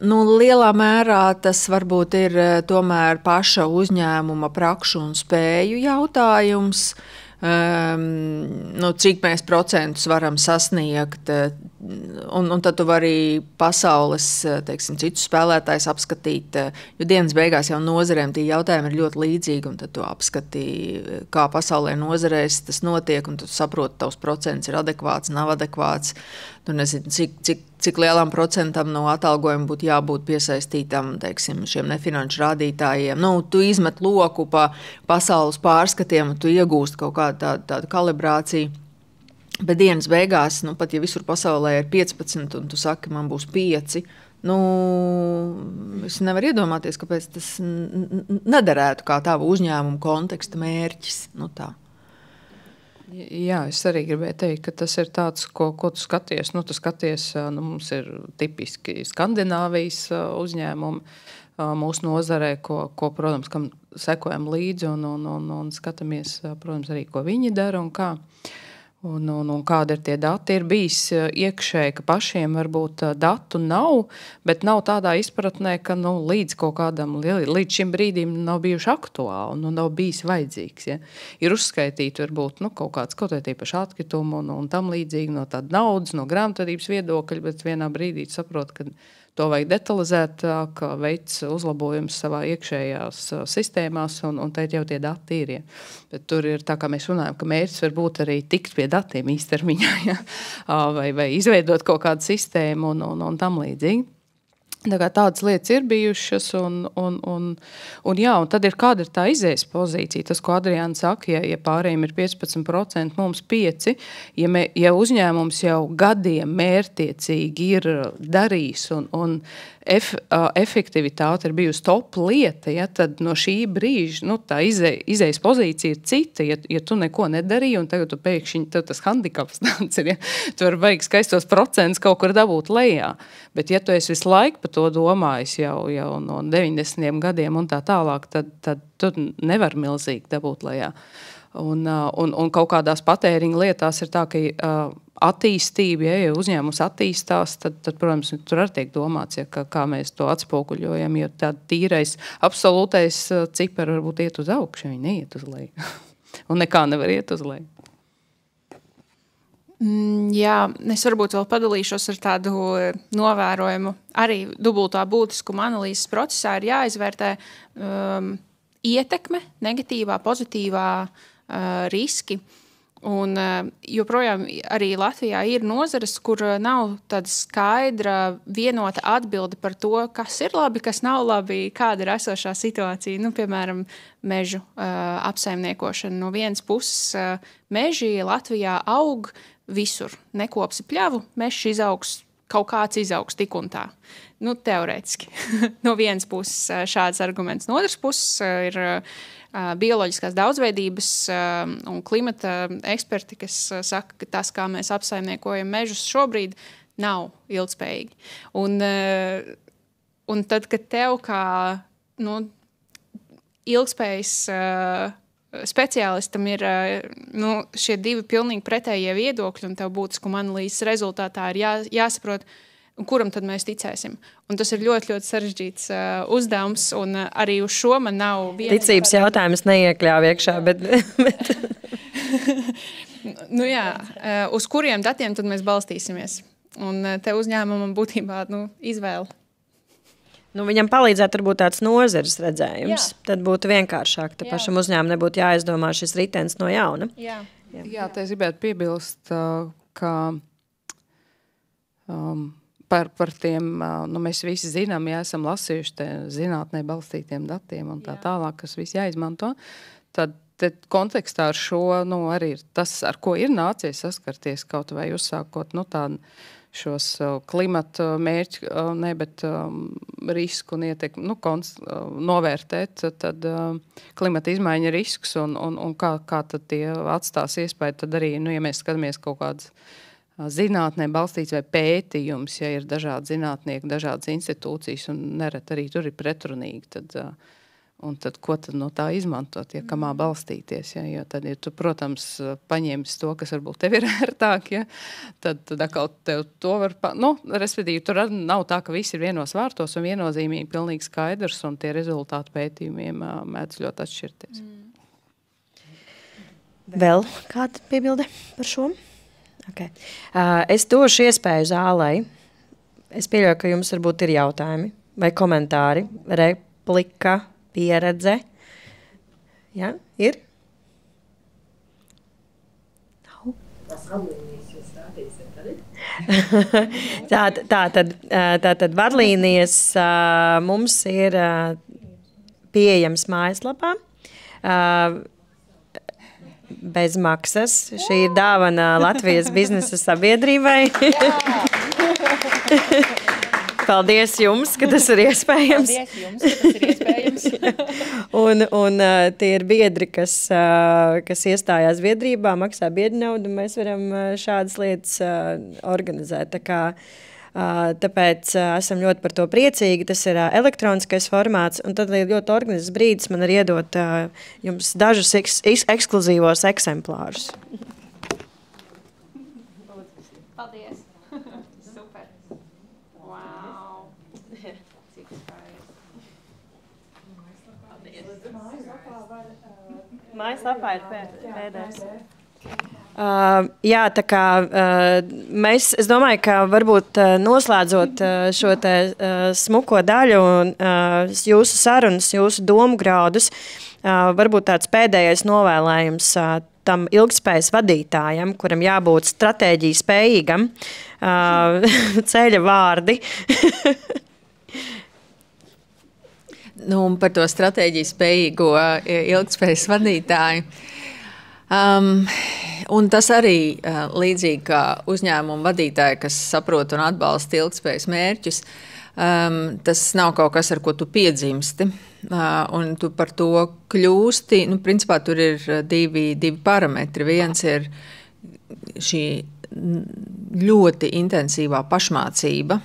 lielā mērā tas varbūt ir tomēr paša uzņēmuma prakšu un spēju jautājums. Cik mēs procentus varam sasniegt, un tad tu vari pasaules, teiksim, citus spēlētājus apskatīt, jo dienas beigās jau nozarēm tie jautājumi ir ļoti līdzīgi, un tad tu apskati, kā pasaulē nozarēs tas notiek, un tu saproti, tavs procents ir adekvāts, nav adekvāts, tu nezini, cik lielam procentam no atalgojuma būtu jābūt piesaistītam, teiksim, šiem nefinanšu rādītājiem. Tu izmet loku pa pasaules pārskatiem, tu iegūst kaut kādu tādu kalibrāciju. Bet dienas beigās, pat ja visur pasaulē ir 15 un tu saki, man būs 5, es nevaru iedomāties, kāpēc tas nederētu kā tava uzņēmuma konteksta mērķis. Tā. Jā, es arī gribēju teikt, ka tas ir tāds, ko tu skaties. Tu skaties, mums ir tipiski Skandināvijas uzņēmumi mūsu nozarē, ko protams, kam sekojam līdzi un skatāmies, protams, arī, ko viņi dara un kā. Un kādi ir tie dati, ir bijis iekšēji, ka pašiem varbūt datu nav, bet nav tādā izpratnē, ka līdz kaut kādam, līdz šim brīdim nav bijuši aktuāli, nav bijis vajadzīgs. Ja? Ir uzskaitīti varbūt kaut kāds kaut vai tīpaši atkritumu un tam līdzīgi no tāda naudas, no grāmatvedības viedokļa, bet vienā brīdī saprot, ka to vajag detalizētāk, veids uzlabojums savā iekšējās sistēmās, un teikt jau tie dati ir. Ja. Bet tur ir tā, kā mēs runājam, ka mērķis var būt arī tikt pie datiem īstermiņā, ja. vai izveidot kaut kādu sistēmu un tam līdzīgi. Tādas lietas ir bijušas, un tad ir kāda ir tā izējas pozīcija. Tas, ko Adriāna saka, ja pārējiem ir 15%, mums 5%, ja uzņēmums jau gadiem mērtiecīgi ir darījis un efektivitāte ir bijusi top lieta, ja, tad no šī brīža tā izējas pozīcija ir cita. Ja tu neko nedarīji, un tagad tu pēkšņi tev tas handikaps tāds ir, ja, tu vari vajag skaistos procentus kaut kur dabūt lejā. Bet ja tu esi visu laiku par to domājis jau no 90. gadiem un tā tālāk, tad tu nevar milzīgi dabūt lejā. Un kaut kādās patēriņa lietās ir tā, ka attīstība, ja uzņēmums attīstās, tad, protams, tur arī tiek domāts, ja, kā mēs to atspoguļojam, jo tāda tīrais, absolūtais cipari varbūt iet uz augšu, viņi neiet uz leju. Un nekā nevar iet uz leju. Jā, es varbūt vēl padalīšos ar tādu novērojumu. Arī dubultā būtiskuma analīzes procesā ir jāizvērtē ietekme, negatīvā, pozitīvā riski. Un joprojām arī Latvijā ir nozares, kur nav tāda skaidra, vienota atbilde par to, kas ir labi, kas nav labi, kāda ir esošā situācija. Piemēram, mežu apsaimniekošana. No vienas puses meži Latvijā aug visur. Nekopsi pļavu, mežs izaugs, kaut kāds izaugs tik un tā. Teorētiski. No vienas puses šāds arguments. No otras puses ir bioloģiskās daudzveidības un klimata eksperti, kas saka, ka tas, kā mēs apsaimniekojam mežus šobrīd, nav ilgspējīgi. Un tad, kad tev kā ilgspējas speciālistam ir šie divi pilnīgi pretējie viedokļi, un tev būtisku analīzes rezultātā ir jāsaprot, kuram tad mēs ticēsim. Un tas ir ļoti, ļoti sarežģīts uzdevums, un arī uz šo man nav viena... Ticības jautājums neiekļāva iekšā, bet... Uz kuriem datiem tad mēs balstīsimies? Un te uzņēmumam būtībā izvēle. Viņam palīdzētu varbūt tāds nozares redzējums. Jā. Tad būtu vienkāršāk. Tad pašam uzņēmumam nebūtu jāizdomā šis ritenis no jauna. Jā, te es gribētu piebilst, ka par tiem, mēs visi zinām, ja esam lasījuši te zinātnē balstītiem datiem un tā tālāk, kas visi jāizmanto, tad kontekstā ar šo, arī ir tas, ar ko ir nācies saskarties kaut vai uzsākot, tādu šos klimata mērķi, bet risku un ietekmi, novērtēt, tad klimata izmaiņa risks un kā tad tie atstās iespēju, tad arī, ja mēs skatāmies kaut kādas zinātnē balstīts vai pētījums, ja ir dažādi zinātnieki, dažādas institūcijas un neret arī tur ir pretrunīgi, tad ko tad no tā izmantot, ja kamā balstīties, jo tad, ja tu, protams, paņēmis to, kas varbūt tev ir ērtāk, tad atkal tev to var, respektīvi, tur nav tā, ka viss ir vienos vārtos un viennozīmīgi pilnīgi skaidrs un tie rezultāti pētījumiem mēdz ļoti atšķirties. Vēl kāda piebilde par šo? Okay. Es došu iespēju zālei. Es pieļauju, ka jums varbūt ir jautājumi vai komentāri, replika, pieredze. Ja? Ir? Tātad vadlīnijas mums ir pieejams mājaslapā. Bez maksas. Šī ir dāvana Latvijas biznesa sabiedrībai. Paldies jums, ka tas ir iespējams. Paldies jums, ka tas ir iespējams. un tie ir biedri, kas iestājās biedrībā, maksā biedru naudu, un mēs varam šādas lietas organizēt. Tāpēc esam ļoti par to priecīgi. Tas ir elektroniskais formāts, un tad ļoti organizēts brīdis man ir iedot jums dažus ekskluzīvos eksemplārus. Paldies. Super. Wow. Cik skaisti. Mājaslapā ir pēdējais. Tā kā es domāju, ka varbūt noslēdzot šo te smuko daļu un jūsu sarunas, jūsu domu graudus, varbūt tāds pēdējais novēlējums tam ilgspējas vadītājam, kuram jābūt stratēģiju spējīgam, ceļa vārdi. Par to stratēģiju spējīgo ilgspējas vadītāju. Un tas arī līdzīgi kā uzņēmumu vadītāji, kas saprot un atbalsta ilgspējas mērķus, tas nav kaut kas, ar ko tu piedzimsti, un tu par to kļūsti. Principā tur ir divi parametri. Viens ir šī ļoti intensīvā pašmācība,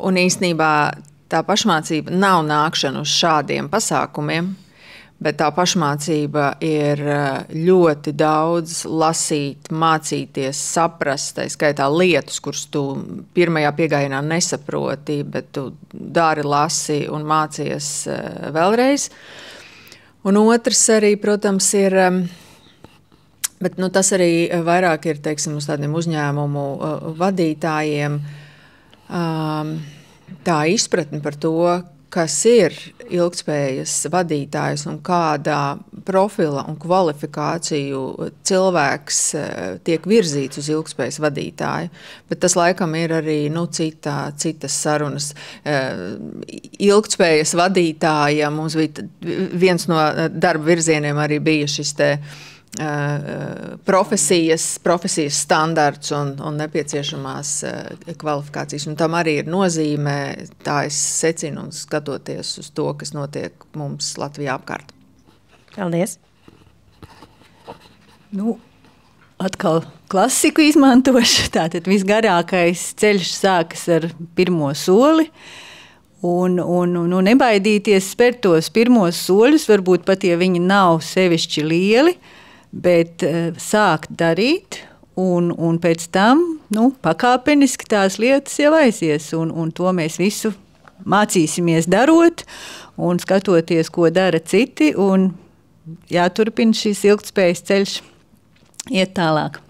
un īstenībā tā pašmācība nav nākšana uz šādiem pasākumiem, bet tā pašmācība ir ļoti daudz lasīt, mācīties, saprast, tā skaitā lietas, kuras tu pirmajā piegājienā nesaproti, bet tu dari, lasi un mācies vēlreiz. Un otrs arī, protams, ir, bet tas arī vairāk ir, teiksim, uz tādiem uzņēmumu vadītājiem, tā izpratne par to, kas ir ilgtspējas vadītājs un kādā profila un kvalifikāciju cilvēks tiek virzīts uz ilgtspējas vadītāju. Bet tas laikam ir arī citas sarunas. Ilgtspējas vadītāja mums bija viens no darba virzieniem arī bija šis te profesijas standarts un nepieciešamās kvalifikācijas. Un tam arī ir nozīme, tā es secinu un skatoties uz to, kas notiek mums Latvijā apkārt. Paldies! Atkal klasiku izmantošu. Tātad visgarākais ceļš sākas ar pirmo soli. Un nebaidīties spērt tos pirmos soļus, varbūt pat, ja viņi nav sevišķi lieli, bet sākt darīt, un pēc tam pakāpeniski tās lietas jau aizies. Un to mēs visu mācīsimies darot un skatoties, ko dara citi. Un jāturpina šīs ilgtspējas ceļš iet tālāk.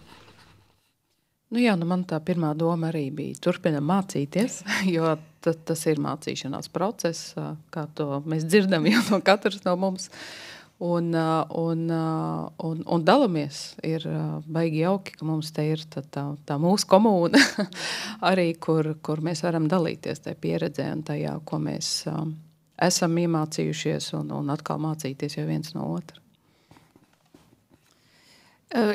Man tā pirmā doma arī bija turpinam mācīties, jo tas ir mācīšanās process, kā to mēs dzirdam jau no katras no mums. Un dalamies. Ir baigi jauki, ka mums te ir tā mūsu komūna arī, kur mēs varam dalīties tajā pieredzē un tajā, ko mēs esam iemācījušies un atkal mācīties jau viens no otra.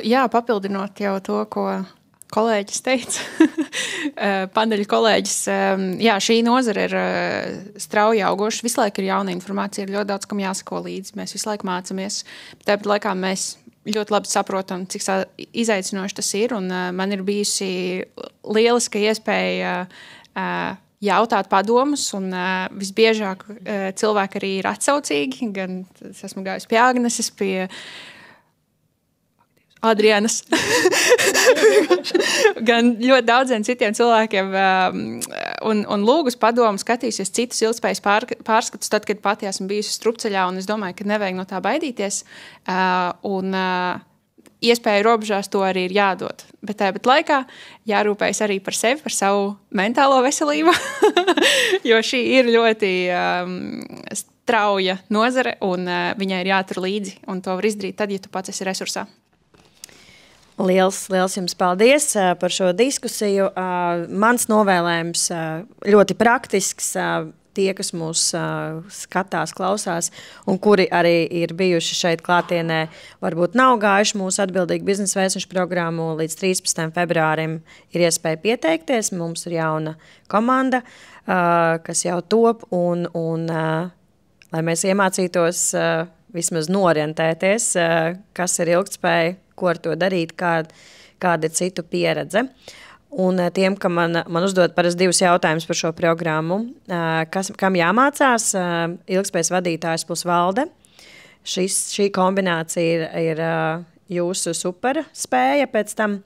Jā, papildinot jau to, ko kolēģis teica, paneļa kolēģis, jā, šī nozara ir strauji augoša, visu laiku ir jauna informācija, ir ļoti daudz, kam jāsako līdzi, mēs visu laiku mācamies, bet tāpat laikā mēs ļoti labi saprotam, cik izaicinoši tas ir, un man ir bijusi lieliska iespēja jautāt padomus, un visbiežāk cilvēki arī ir atsaucīgi, gan es esmu gājusi pie Agneses, pie Adrianas, gan ļoti daudziem citiem cilvēkiem un lūgus padomu skatījusies citus ilgtspējas pārskatus, tad, kad pati esmu bijusi strupceļā, un es domāju, ka nevajag no tā baidīties, un iespēju robežās to arī ir jādod. Bet tāpat laikā jārūpējas arī par sevi, par savu mentālo veselību, jo šī ir ļoti strauja nozare, un viņai ir jātur līdzi, un to var izdarīt tad, ja tu pats esi resursā. Liels jums paldies par šo diskusiju. Mans novēlējums ļoti praktisks. Tie, kas mūs skatās, klausās un kuri arī ir bijuši šeit klātienē, varbūt nav gājuši mūsu atbildīgi biznesa vēstnešu programmu. Līdz 13. februārim ir iespēja pieteikties. Mums ir jauna komanda, kas jau top un lai mēs iemācītos vismaz norientēties, kas ir ilgtspēja, ko ar to darīt, kāda ir citu pieredze. Un tiem, ka man uzdod parasti 2 jautājumus par šo programmu, kam jāmācās, ilgtspējas vadītājs plus valde. Šī kombinācija ir jūsu super spēja pēc tam.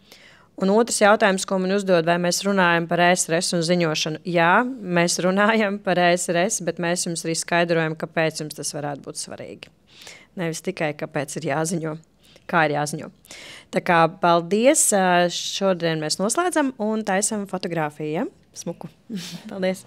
Un otrs jautājums, ko man uzdod, vai mēs runājam par ESRS un ziņošanu. Jā, mēs runājam par ESRS, bet mēs jums arī skaidrojam, kāpēc jums tas varētu būt svarīgi. Nevis tikai, kāpēc ir jāziņo. Kā ir jāziņo. Tā kā paldies. Šodien mēs noslēdzam un taisam fotogrāfiju. Ja? Smuku. Paldies.